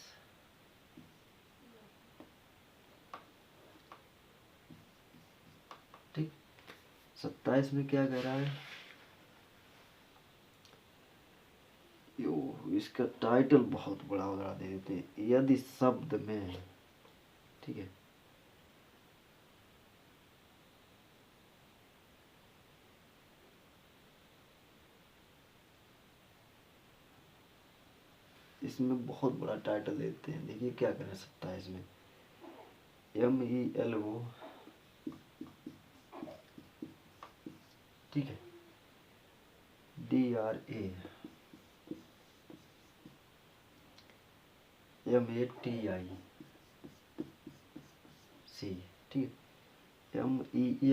ठीक, 27 में क्या कह रहा है, यो इसका टाइटल बहुत बड़ा बड़ा दे देते हैं, यदि शब्द में, ठीक है, इसमें बहुत बड़ा टाइटल देते हैं। देखिए क्या कर सकता है इसमें, MELO, ठीक है, DRA MATIC, ठीक है, MELODRAMA,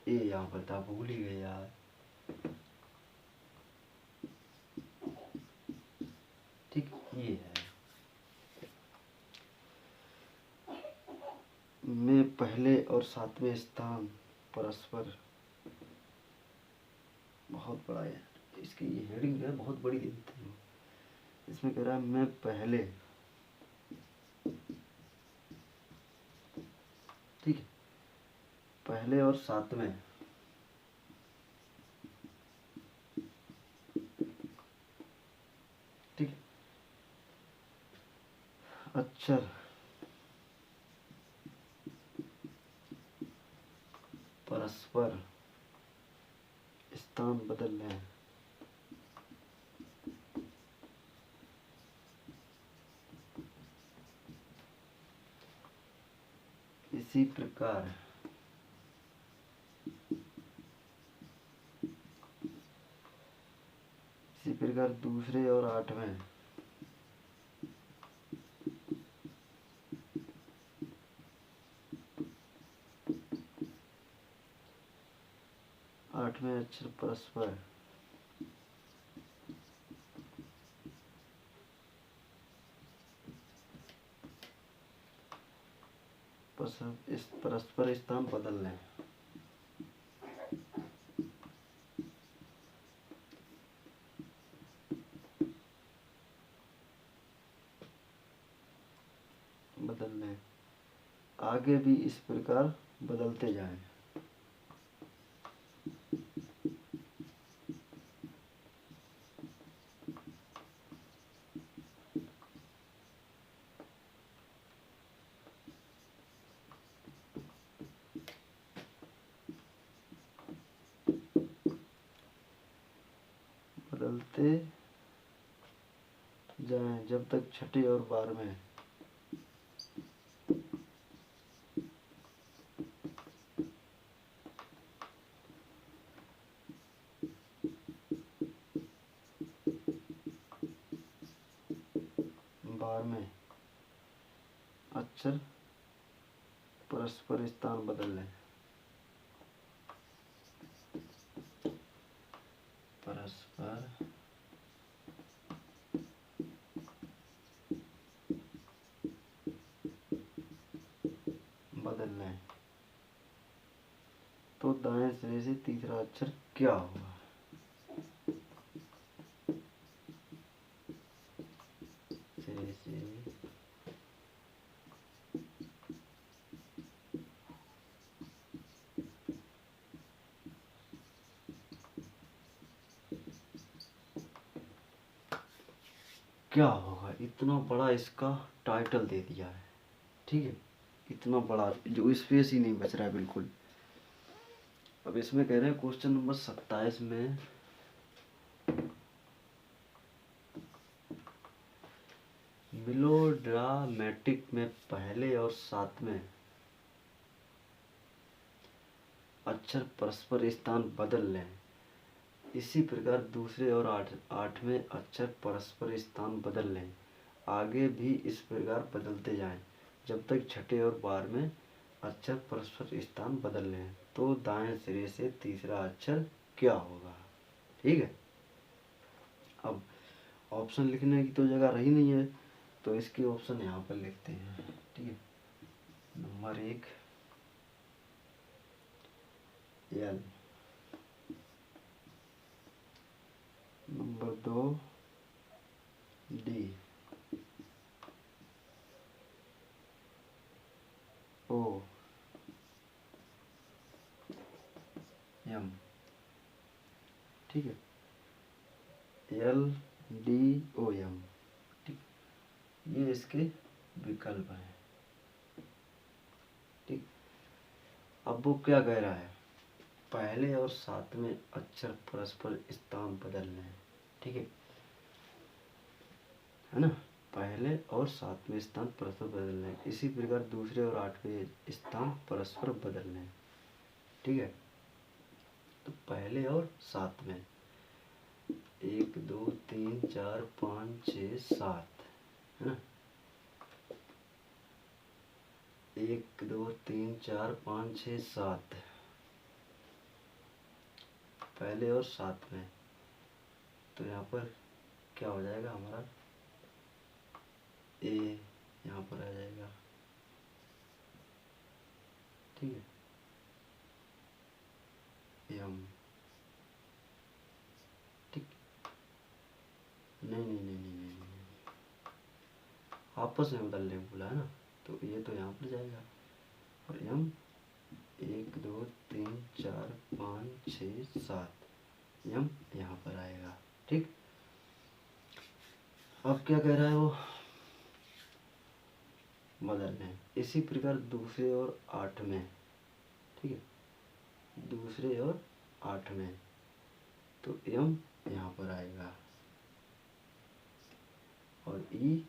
यहाँ पर था, भूल ही गए यार। ठीक, ये है में पहले और 7वें स्थान परस्पर, बहुत बड़ा है इसकी ये हेडिंग है, बहुत बड़ी देते हैं। इसमें कह रहा है मैं पहले, ठीक है, पहले और 7वें, ठीक है, अक्षर परस्पर स्थान बदल लें, इसी प्रकार दूसरे और आठवें, आठवें अक्षर परस्पर इस परस्पर स्थान बदल लें। आगे भी इस प्रकार बदलते जाएं। बदलते जाएं जब तक छठे और 12वें अक्षर परस्पर स्थान बदल लें। परस्पर बदल लें तो दाएं सिरे से तीसरा अक्षर क्या होगा? सिरे से क्या होगा? इतना बड़ा इसका टाइटल दे दिया है, ठीक है, इतना बड़ा जो स्पेस ही नहीं बच रहा है बिल्कुल। अब इसमें कह रहे हैं क्वेश्चन नंबर 27 में मेलोड्रामेटिक में पहले और सातवें अक्षर परस्पर स्थान बदल लें। इसी प्रकार दूसरे और आठवें अक्षर परस्पर स्थान बदल लें। आगे भी इस प्रकार बदलते जाएं जब तक छठे और 12वें अक्षर परस्पर स्थान बदल लें तो दाएं सिरे से तीसरा अक्षर क्या होगा? ठीक है। अब ऑप्शन लिखने की तो जगह रही नहीं है तो इसके ऑप्शन यहाँ पर लिखते हैं, ठीक है। नंबर 1 एल, नंबर 2 डी, ओ, एम, ठीक है, एल डी ओ एम, ठीक, ये इसके विकल्प हैं, ठीक। अब वो क्या कह रहा है? पहले और सातवें अक्षर परस्पर स्थान बदल लें, ठीक है ना। पहले और सातवें स्थान परस्पर बदल लें, इसी प्रकार दूसरे और आठवें स्थान परस्पर बदल लें, ठीक है। तो पहले और सातवें 1 2 3 4 5 6 7 है ना। 1 2 3 4 5 6 7 पहले और सातवें, तो यहाँ पर क्या हो जाएगा हमारा? ए यहाँ पर आ जाएगा, ठीक है, एम, ठीक। नहीं, आपस में बदलने को बोला है ना, तो ये तो यहाँ पर जाएगा और एम 1 2 3 4 5 6 7 एम यहाँ पर आएगा, ठीक। अब क्या कह रहा है वो? बदलने। इसी प्रकार दूसरे और आठवें, ठीक है, दूसरे और आठवें, तो एम यहाँ पर आएगा और ई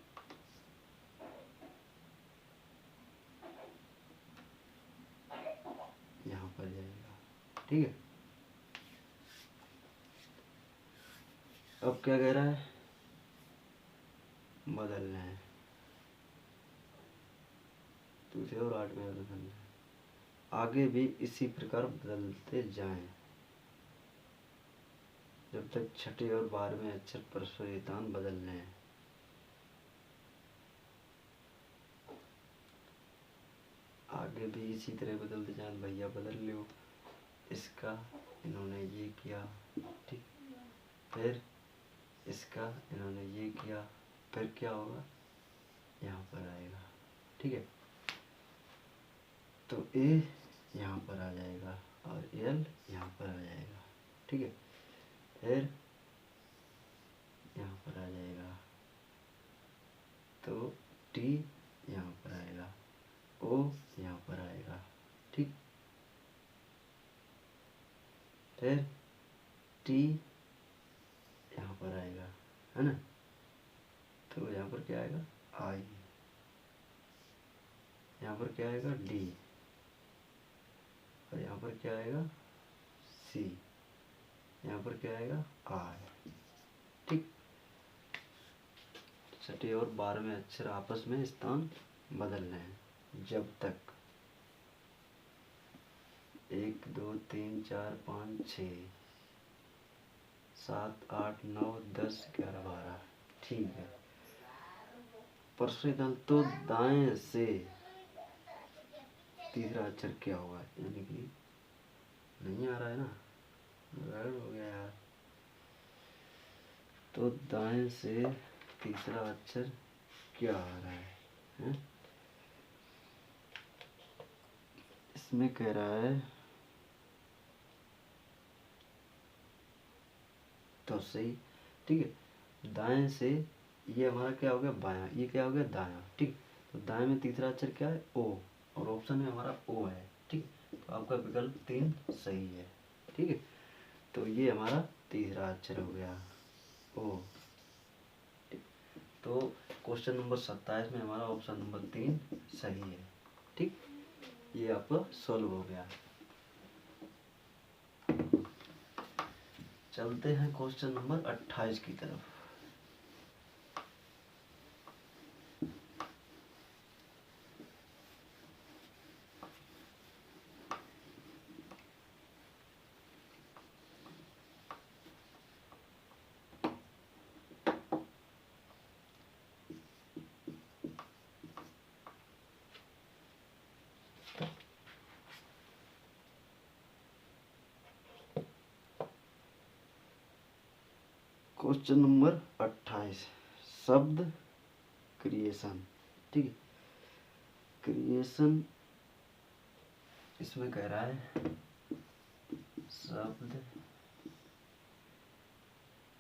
यहाँ पर जाएगा, ठीक है। अब क्या कह रहा है, बदलना है, दूसरे और 8 में बदलना है। आगे भी इसी प्रकार बदलते जाएं जब तक छठे और 12वें अक्षर परस्परितान बदलने हैं। आगे भी इसी तरह बदलते जाएं, भैया बदल लो, इसका इन्होंने ये किया, ठीक, फिर इसका इन्होंने ये किया, फिर क्या होगा, यहाँ पर आएगा, ठीक है। तो ए यहाँ पर आ जाएगा और एल यहाँ पर आ जाएगा, ठीक है। फिर यहाँ पर आ जाएगा, तो टी यहाँ पर आएगा, ओ यहाँ पर आएगा, ठीक। फिर टी यहाँ पर आएगा, है ना। तो यहाँ पर क्या आएगा, आई, यहाँ पर क्या आएगा, डी, और यहाँ पर क्या आएगा, सी, यहाँ पर क्या आएगा, आर, ठीक। छठे और 12वें अक्षर आपस में स्थान बदलने हैं जब तक 1 2 3 4 5 6 7 8 9 10 11 12, ठीक है। परस्परितान तो दाएं से तीसरा अक्षर क्या होगा, यानी कि नहीं आ रहा है ना, गड़बड़ हो गया यार। तो दाएं से तीसरा अक्षर क्या आ रहा है? इसमें कह रहा है तो सही, ठीक है। दाएं से ये हमारा क्या हो गया, बायां, ये क्या हो गया, दायां, ठीक। तो दाएं में तीसरा अक्षर क्या है, ओ, और ऑप्शन में हमारा ओ है, ठीक। तो आपका विकल्प 3 सही है, ठीक है। तो ये हमारा तीसरा अक्षर हो गया, ओ। तो क्वेश्चन नंबर 27 में हमारा ऑप्शन नंबर 3 सही है, ठीक। ये आपका सॉल्व हो गया। चलते हैं क्वेश्चन नंबर 28 की तरफ। क्वेश्चन नंबर 28, शब्द क्रिएशन, ठीक है। क्रिएशन इसमें कह रहा है शब्द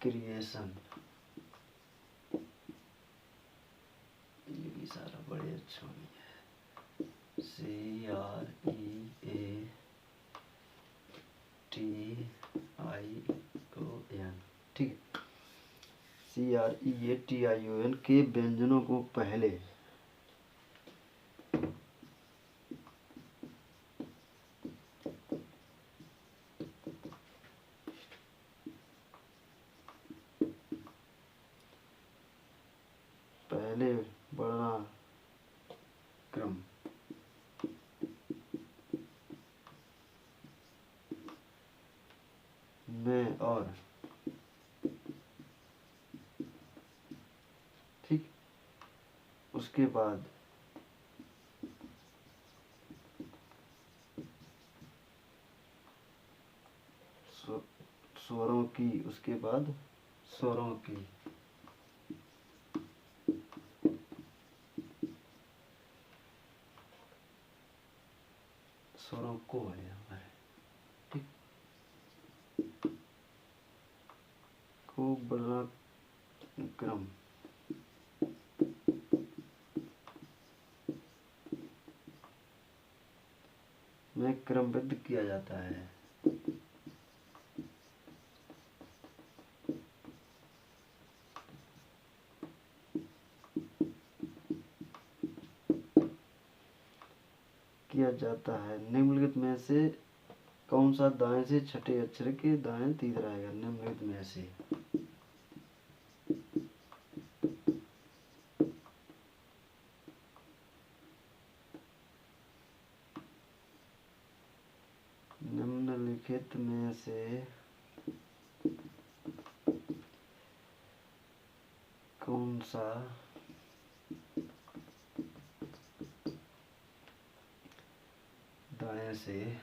क्रिएशन, ये भी सारा बड़े अच्छा में है, CREATION, ठीक है। CREATION के व्यंजनों को पहले बढ़ना क्रम में और, ठीक, उसके बाद स्वरों की, उसके बाद स्वरों की स्वरों को है हमारे, ठीक, को बढ़ना क्रम में क्रमबद्ध किया जाता है। निम्नलिखित में से कौन सा दाएं से छठे अक्षर के दाएं तीसरा आएगा, निम्नलिखित में से निम्नलिखित में से कौन सा दाएं से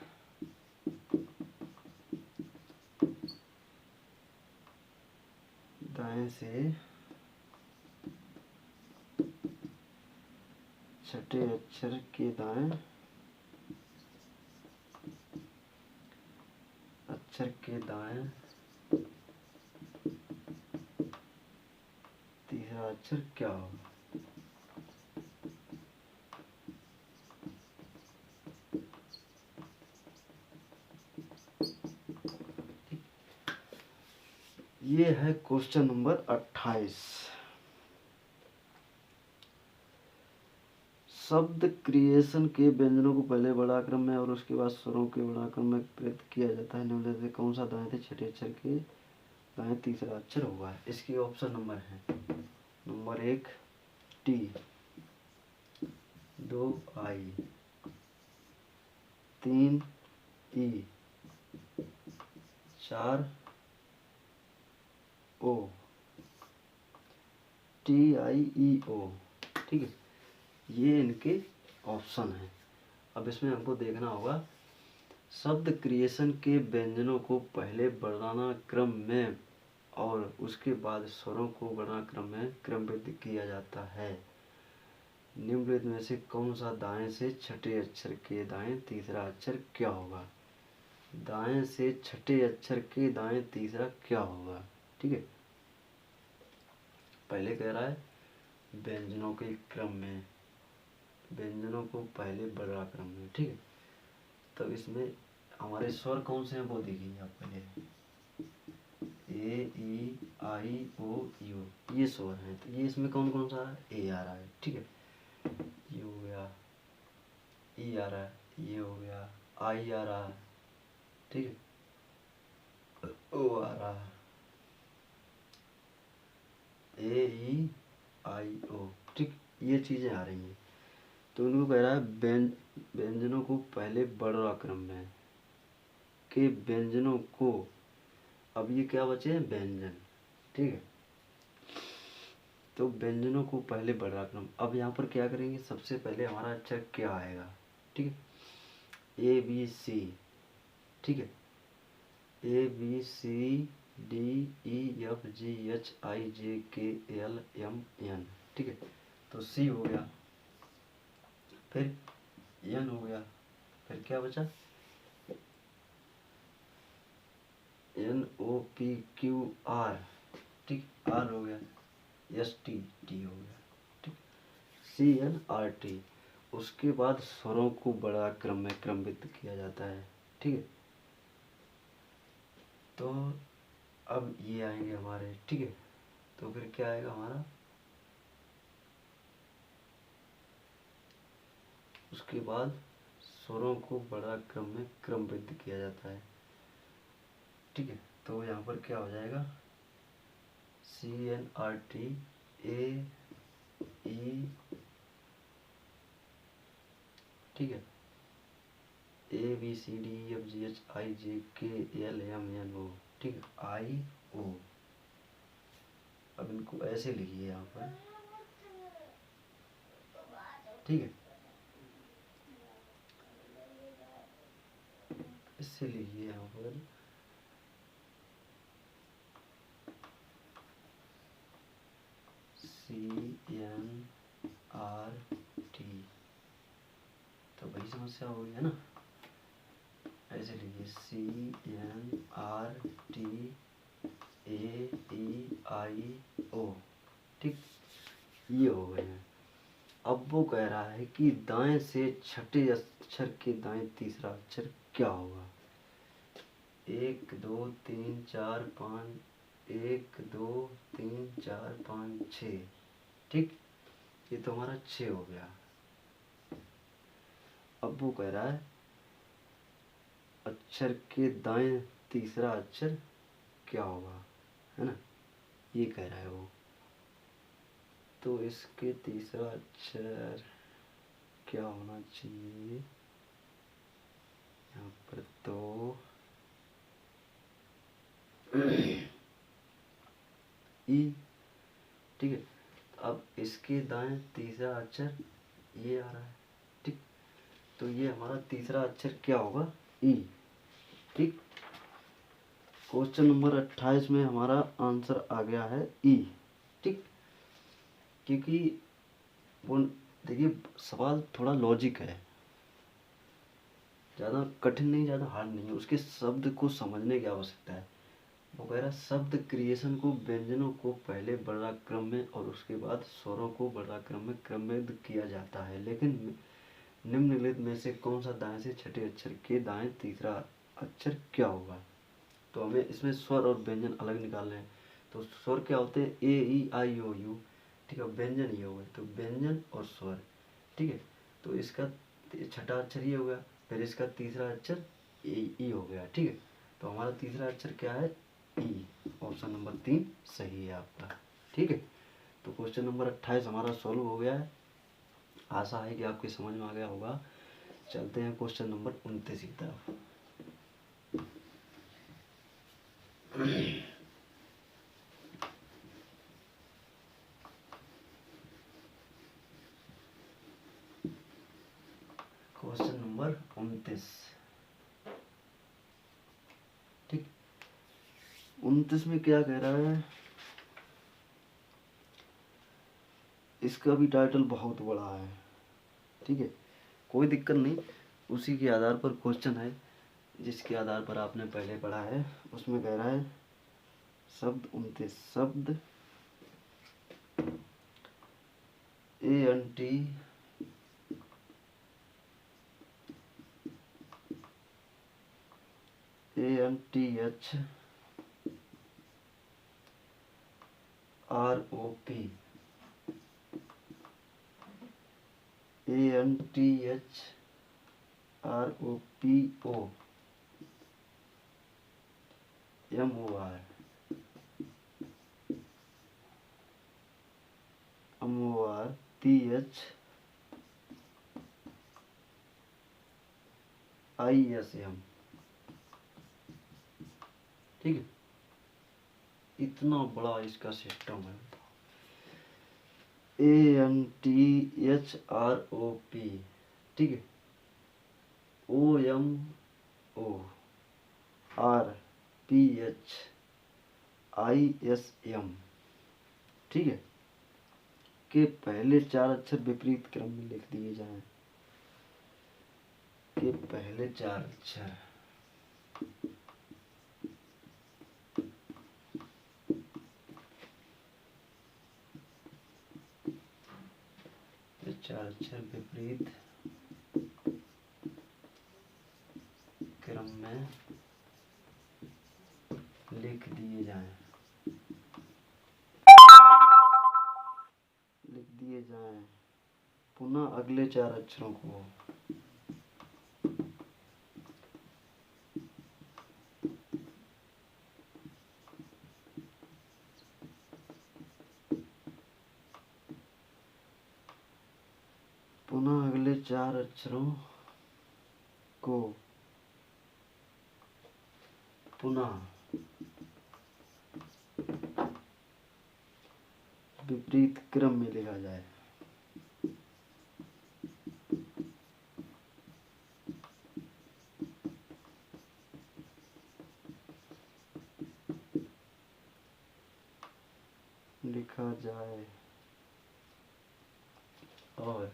छठे अक्षर के दाएं तीसरा अक्षर क्या होगा? ये है क्वेश्चन नंबर 28। शब्द क्रिएशन के व्यंजनों को पहले बड़ा क्रम में और उसके बाद स्वरों के बड़ा क्रम में प्रयुक्त किया जाता है। निम्नलिखित में कौन सा दाएं से छठे अक्षर के दाएं तीसरा अक्षर होगा? इसके ऑप्शन नंबर है। नंबर 1 टी, 2 आई, 3 ई, 4 ओ, TIEO। ठीक है, ये इनके ऑप्शन हैं। अब इसमें हमको देखना होगा शब्द क्रिएशन के व्यंजनों को पहले वर्णना क्रम में और उसके बाद स्वरों को वर्णना क्रम में क्रमबद्ध किया जाता है। निम्नलिखित में से कौन सा दाएं से छठे अक्षर के दाएं तीसरा अक्षर क्या होगा? दाएं से छठे अक्षर के दाएं तीसरा क्या होगा? ठीक है, पहले कह रहा है व्यंजनों के क्रम में, व्यंजनों को पहले बड़ा क्रम में। ठीक है, तो इसमें हमारे स्वर कौन से हैं वो देखिए आप पहले। ए, ई, आई, ओ, यू, ये स्वर हैं। तो ये इसमें कौन कौन सा है? ए आ रहा है। ठीक है, ये हो गया, ई आ रहा है, ये हो गया, आई आ रहा है। ठीक है, ओ आ रहा है, ए, ई, आई, ओ। ठीक, ये चीज़ें आ रही हैं। तो उनको कह रहा है व्यंजनों को पहले बड़ा क्रम में के व्यंजनों को, अब ये क्या बचे हैं? व्यंजन। ठीक है, तो व्यंजनों को पहले बड़ा क्रम। अब यहाँ पर क्या करेंगे? सबसे पहले हमारा अक्षर क्या आएगा? ठीक है, ए बी सी। ठीक है, A B C D E F G H I J K L M N. ठीक है, तो सी हो गया, फिर एन हो गया, फिर क्या बचा? N O P Q R. ठीक, आर हो गया, एस टी टी हो गया। ठीक, सी एन आर टी। उसके बाद स्वरों को बड़ा क्रम में क्रमबद्ध किया जाता है। ठीक है, तो अब ये आएंगे हमारे। ठीक है, तो फिर क्या आएगा हमारा? उसके बाद स्वरों को बड़ा क्रम में क्रमबद्ध किया जाता है। ठीक है, तो यहाँ पर क्या हो जाएगा? C N R T A E, ठीक है, A B C D E F G H I J K L M N ओ। ठीक है, आई ओ। अब इनको ऐसे लिखिए यहाँ पर। ठीक है, इससे लिखिए यहाँ पर सी एन आर टी। तो वही समस्या हो गई है ना? ऐसे लिखिए C N R T A E I O. ठीक, ये हो गए हैं। अब वो कह रहा है कि दाएं से छठे अक्षर के दाएं तीसरा अक्षर क्या होगा? 1 2 3 4 5, 1 2 3 4 5 6। ठीक, ये तो हमारा 6 हो गया। अब वो कह रहा है अक्षर के दाएं तीसरा अक्षर क्या होगा, है ना? ये कह रहा है वो। तो इसके तीसरा अक्षर क्या होना चाहिए यहाँ पर? तो ई, ठीक है। अब इसके दाएं तीसरा अक्षर ये आ रहा है, ठीक। तो ये हमारा तीसरा अक्षर क्या होगा? ई, ठीक। क्वेश्चन नंबर 28 में हमारा आंसर आ गया है ई, ठीक। क्योंकि वो देखिए सवाल थोड़ा लॉजिक है, ज़्यादा कठिन नहीं, ज़्यादा हार्ड नहीं है। उसके शब्द को समझने की आवश्यकता है। वो कह रहा शब्द क्रिएशन को व्यंजनों को पहले वर्णाक्रम में और उसके बाद स्वरों को वर्णाक्रम में क्रमबद्ध किया जाता है, लेकिन निम्नलिखित में से कौन सा दाएं से छठे अक्षर के दाएं तीसरा अक्षर क्या होगा? तो हमें इसमें स्वर और व्यंजन अलग निकालने हैं। तो स्वर क्या होते हैं? ए ई आई ओ यू, ठीक है। व्यंजन ये हो गए, तो व्यंजन और स्वर, ठीक है। तो इसका छठा अक्षर ये हो गया, फिर इसका तीसरा अक्षर ई हो गया, ठीक है। तो हमारा तीसरा अक्षर क्या है? ई। ऑप्शन नंबर 3 सही है आपका, ठीक है। तो क्वेश्चन नंबर 28 हमारा सॉल्व हो गया है। आशा है कि आपके समझ में आ गया होगा। चलते हैं क्वेश्चन नंबर 29 की तरफ। क्वेश्चन नंबर 29, ठीक। 29 में क्या कह रहा है? इसका भी टाइटल बहुत बड़ा है, ठीक है। कोई दिक्कत नहीं, उसी के आधार पर क्वेश्चन है जिसके आधार पर आपने पहले पढ़ा है। उसमें कह रहा है शब्द 29, शब्द ANT ANTH ROP ANTH ROPO MOR PH ISM, ठीक है। इतना बड़ा इसका सिस्टम है। ANTHROP, ठीक है। OMORPHISM, ठीक है। के पहले 4 अक्षर विपरीत क्रम में लिख दिए जाएं। के पहले 4 अक्षर, ये 4 अक्षर विपरीत क्रम में लिख दिए जाएं, पुनः अगले 4 अक्षरों को पुनः अगले 4 अक्षरों को पुनः विपरीत क्रम में लिखा जाए। लिखा जाए और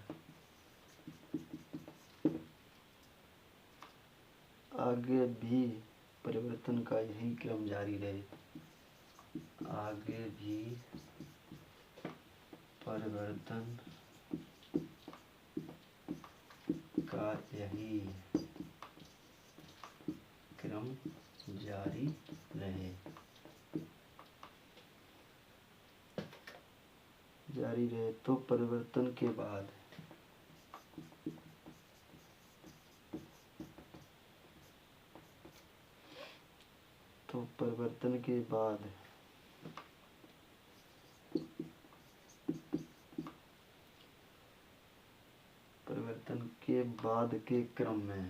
आगे भी परिवर्तन का यही क्रम जारी रहे। आगे भी परिवर्तन का यही क्रम जारी रहे। तो परिवर्तन के बाद के क्रम में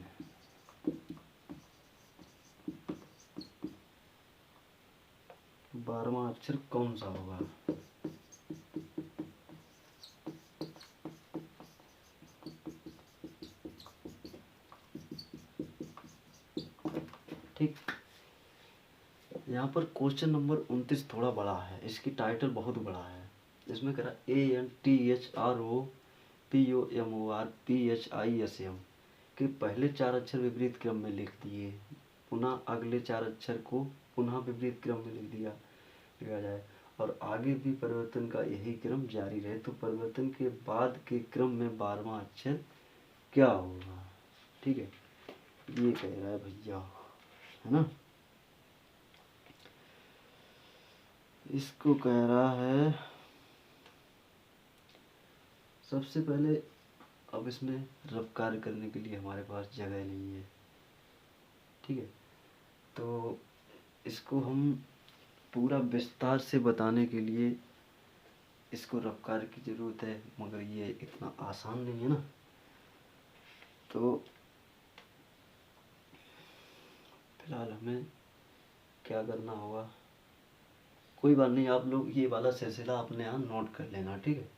अक्षर कौन सा होगा। ठीक, यहाँ पर क्वेश्चन नंबर 29 थोड़ा बड़ा है, इसकी टाइटल बहुत बड़ा है। इसमें कह रहा ANTHROPOMORPHISM कि पहले 4 अक्षर विपरीत क्रम में लिख दिए, पुनः अगले 4 अक्षर को पुनः विपरीत क्रम में लिखा जाए और आगे भी परिवर्तन का यही क्रम जारी रहे, तो परिवर्तन के बाद के क्रम में 12वां अक्षर क्या होगा। ठीक है, ये कह रहा है भैया, है ना। इसको कह रहा है सबसे पहले, अब इसमें रफ कार्य करने के लिए हमारे पास जगह नहीं है। ठीक है, तो इसको हम पूरा विस्तार से बताने के लिए इसको रफ कार्य की ज़रूरत है, मगर ये इतना आसान नहीं है ना। तो फिलहाल हमें क्या करना होगा, कोई बात नहीं, आप लोग ये वाला सिलसिला अपने यहाँ नोट कर लेना। ठीक है,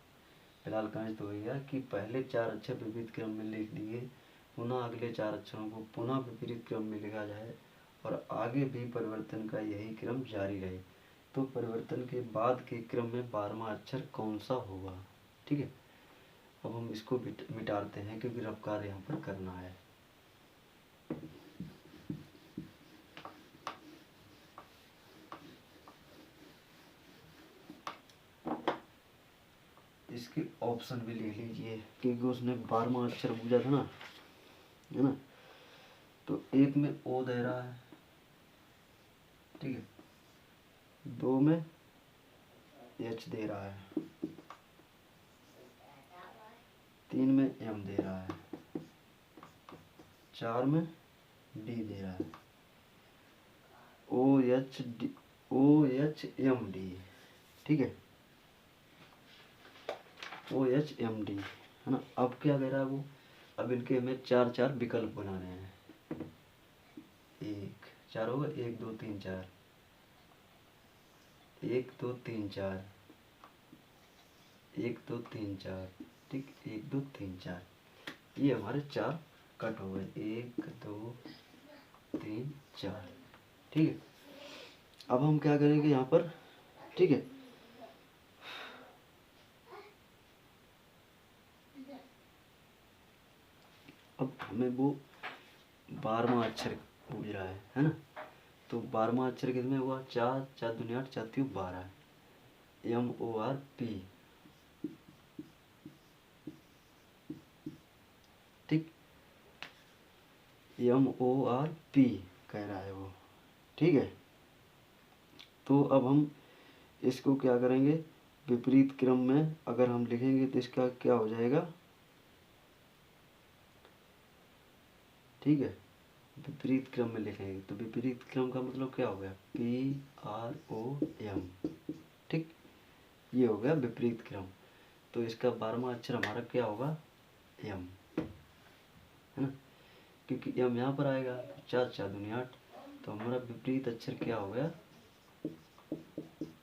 फिलहाल कंस तो हो गया कि पहले 4 अक्षर विपरीत क्रम में लिख दिए, पुनः अगले 4 अक्षरों को पुनः विपरीत क्रम में लिखा जाए और आगे भी परिवर्तन का यही क्रम जारी रहे, तो परिवर्तन के बाद के क्रम में 12वां अक्षर कौन सा होगा। ठीक है, अब हम इसको मिटाते हैं क्योंकि रफ कार्य यहाँ पर करना है। इसके ऑप्शन भी ले लीजिए क्योंकि उसने 12वां अक्षर पूछा था ना, है ना। तो एक में ओ दे रहा है, ठीक है, 2 में एच दे रहा है, 3 में एम दे रहा है, 4 में डी दे रहा है, OHMD। ठीक है, OHMD, है ना। अब क्या कह रहा है वो, अब इनके हमें 4 विकल्प बनाने हैं। 4 होगा, 1 2 3 4, 1 2 3 4, 1 2 3 4, ठीक, 1 2 3 4, ये हमारे 4 कट हो गए, 1 2 3 4। ठीक है, अब हम क्या करेंगे यहाँ पर, ठीक है, अब हमें वो 12वां अक्षर पूछ रहा है ना। तो 12वां अक्षर किसमें हुआ, 4 4 दूनी 8, 4 3 12, MORP। ठीक, MORP कह रहा है वो। ठीक है, तो अब हम इसको क्या करेंगे, विपरीत क्रम में अगर हम लिखेंगे तो इसका क्या हो जाएगा। ठीक है, विपरीत क्रम में लिखेंगे तो विपरीत क्रम का मतलब क्या हो गया, PROM। ठीक, ये हो गया विपरीत क्रम। तो इसका 12वां अक्षर हमारा क्या होगा, M, है ना, क्योंकि M यहाँ पर आएगा, 4 4 दूनी 8, तो हमारा विपरीत अक्षर क्या हो गया,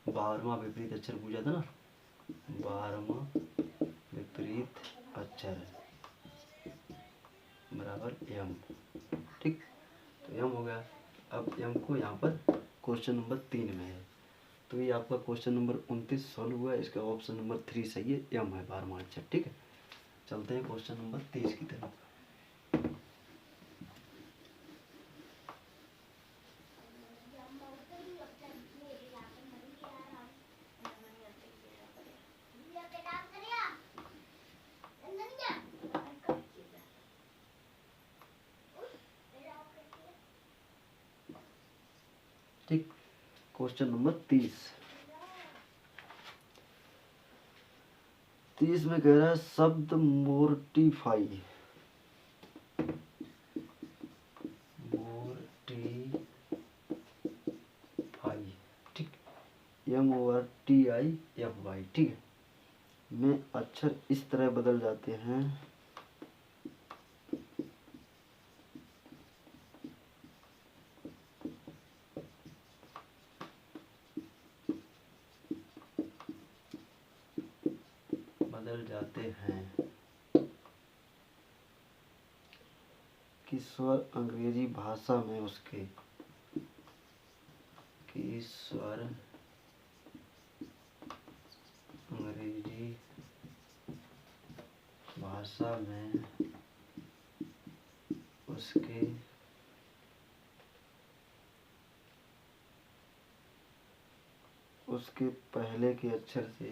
12वां विपरीत अक्षर पूछा था ना, 12वां विपरीत अक्षर बराबर M। ठीक, तो M हो गया। अब M को यहाँ पर क्वेश्चन नंबर 3 में है, तो ये आपका क्वेश्चन नंबर 29 सॉल्व हुआ है। इसका ऑप्शन नंबर 3 सही है, M है 12वां अक्षर। ठीक है, चलते हैं क्वेश्चन नंबर 30 की तरफ। ठीक, क्वेश्चन नंबर 30 में कह रहा है शब्द मोर्टिफाई, ठीक, MORTIFY। ठीक है, में अक्षर इस तरह बदल जाते हैं, बदल जाते हैं कि स्वर अंग्रेजी भाषा में उसके कि स्वर अंग्रेजी भाषा में उसके पहले के अक्षर से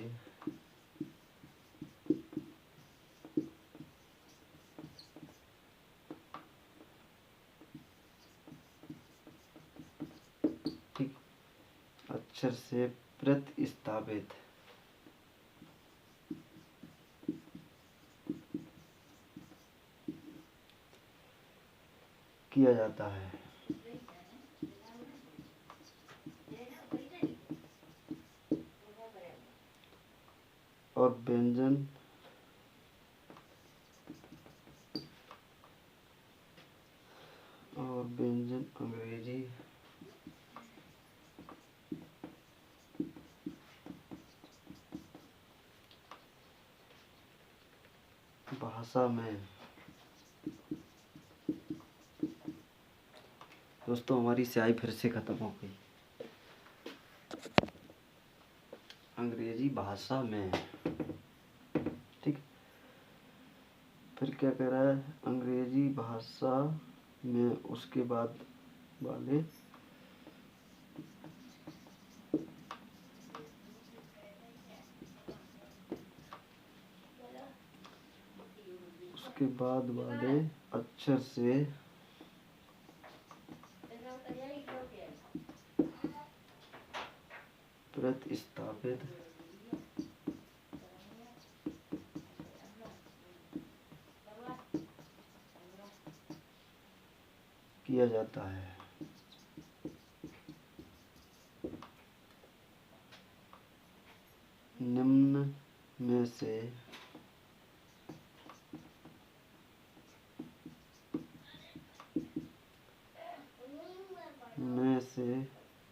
ठीक अक्षर से प्रतिस्थापित किया जाता है। और व्यंजन अंग्रेजी भाषा में दोस्तों हमारी स्याही फिर से खत्म हो गई। अंग्रेजी भाषा में ठीक फिर क्या कह रहा है अंग्रेजी भाषा में उसके बाद वाले अक्षर से प्रतिस्थापित किया जाता है। निम्न में से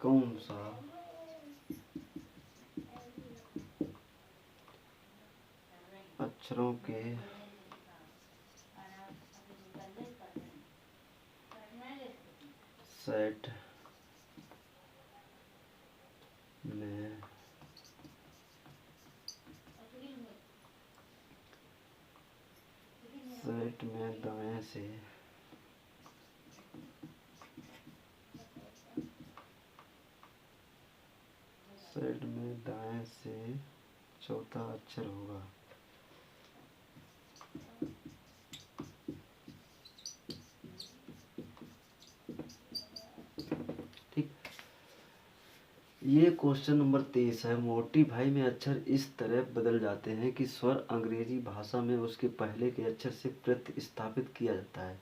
कौन सा अक्षरों के सेट में दाएं से चौथा अक्षर होगा। ठीक ये क्वेश्चन नंबर 23 है। मोटी भाई में अक्षर इस तरह बदल जाते हैं कि स्वर अंग्रेजी भाषा में उसके पहले के अक्षर से प्रतिस्थापित किया जाता है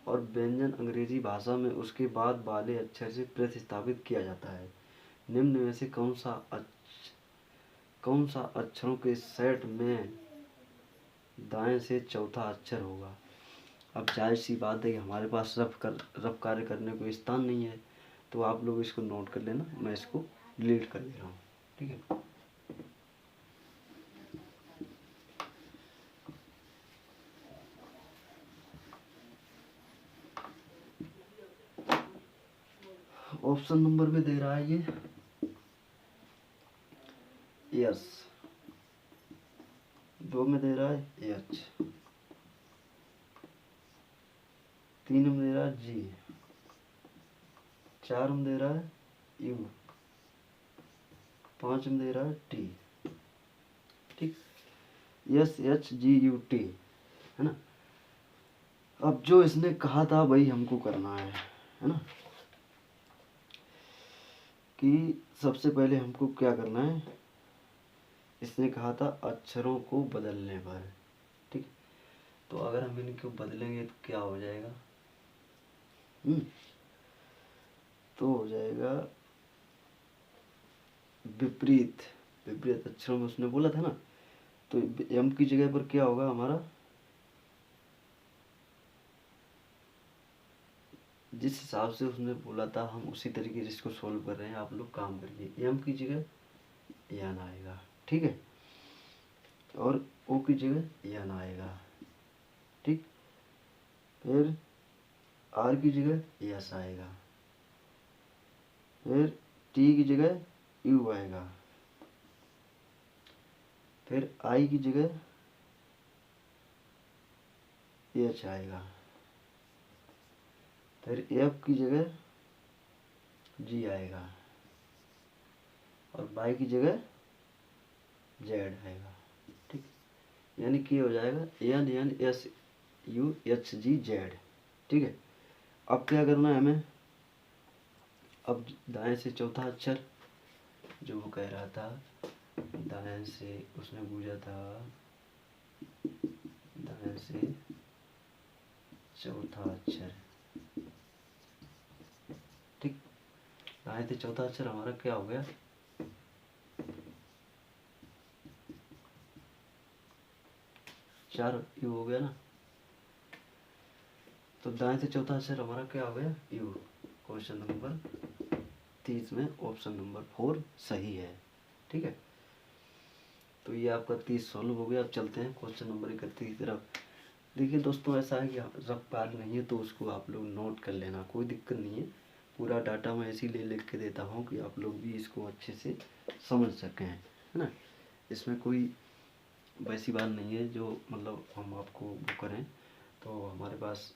और व्यंजन अंग्रेजी भाषा में उसके बाद वाले अक्षर से प्रतिस्थापित किया जाता है। निम्न में से कौन सा अक्षरों के सेट में दाएं से चौथा अक्षर होगा। अब जाहिर सी बात है कि हमारे पास रफ कार्य करने को स्थान नहीं है, तो आप लोग इसको नोट कर लेना, मैं इसको डिलीट कर दे रहा हूँ। ठीक है। ऑप्शन नंबर में दे रहा है ये यस, 2 में दे रहा है एच, 3 में दे रहा है जी, 4 में दे रहा है यू, 5 में दे रहा है टी। ठीक S H G U T है ना। अब जो इसने कहा था वही हमको करना है ना, कि सबसे पहले हमको क्या करना है। इसने कहा था अक्षरों को बदलने पर। ठीक तो अगर हम इनको बदलेंगे तो क्या हो जाएगा, तो हो जाएगा विपरीत अक्षरों में उसने बोला था ना, तो एम की जगह पर क्या होगा हमारा, जिस हिसाब से उसने बोला था हम उसी तरीके से इसको सोल्व कर रहे हैं। आप लोग काम करिए, एम की जगह एन आएगा। ठीक है। और ओ की जगह एन आएगा, ठीक। फिर आर की जगह एस आएगा, फिर टी की जगह यू आएगा, फिर आई की जगह एच आएगा, फिर एफ की जगह जी आएगा, और वाई की जगह जेड आएगा, ठीक। यानी कि हो जाएगा N N S U H G Z, ठीक है। अब क्या करना है हमें, अब दाएं से चौथा अक्षर जो वो कह रहा था, दाएं से उसने पूछा था, दाएं से चौथा अक्षर, ठीक। दाएं से चौथा अक्षर हमारा क्या हो गया, चार यू हो गया ना। तो दाएं से चौथा अक्षर हमारा क्या हो गया, यू। क्वेश्चन नंबर 30 में ऑप्शन नंबर 4 सही है, ठीक है। तो ये आपका 30 सॉल्व हो गया। अब चलते हैं क्वेश्चन नंबर 31 की तरफ। देखिए दोस्तों, ऐसा है कि रफ पार नहीं है तो उसको आप लोग नोट कर लेना, कोई दिक्कत नहीं है। पूरा डाटा मैं इसीलिए लिख के देता हूँ कि आप लोग भी इसको अच्छे से समझ सकें, है ना। इसमें कोई वैसी बात नहीं है जो मतलब हम आपको वो करें। तो हमारे पास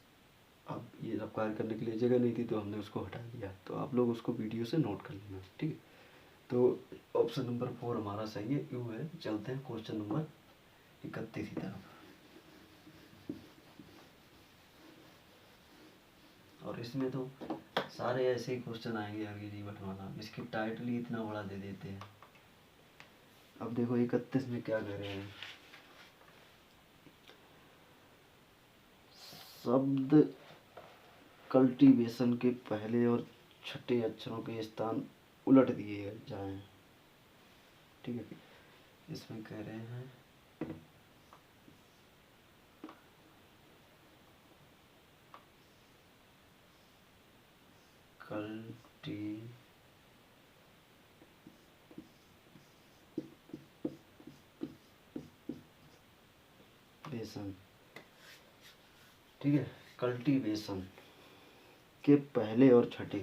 अब ये रफ कार्य करने के लिए जगह नहीं थी तो हमने उसको हटा दिया, तो आप लोग उसको वीडियो से नोट कर लेना, ठीक है। तो ऑप्शन नंबर 4 हमारा सही है, यू है। चलते हैं क्वेश्चन नंबर 31 की तरफ। और इसमें तो सारे ऐसे ही क्वेश्चन आएंगे आगे जीवटमाला, इसकी टाइटल ही इतना बड़ा दे देते हैं। अब देखो 31 में क्या कर रहे हैं, शब्द कल्टीवेशन के पहले और छठे अक्षरों के स्थान उलट दिए जाएं, ठीक है। इसमें कह रहे हैं कल्टीवेशन, ठीक है। कल्टीवेशन के पहले और छठे,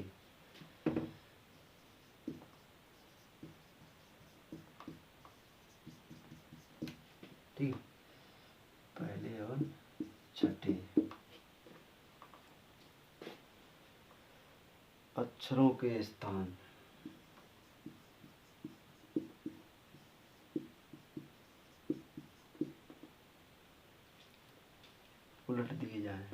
ठीक है, पहले और छठे अक्षरों के स्थान उलट दिए जाएं।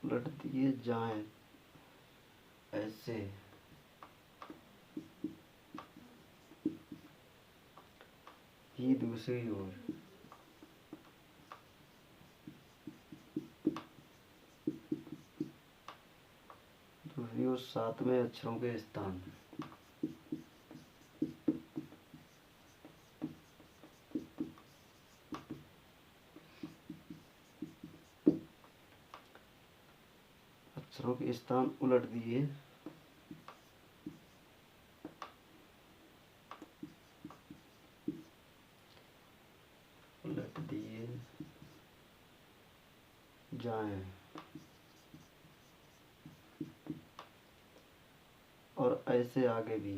उलट दिए जाएं ऐसे ही दूसरी ओर सातवें अक्षरों के स्थान अक्षरों के स्थान उलट दिए जाएं और ऐसे आगे भी।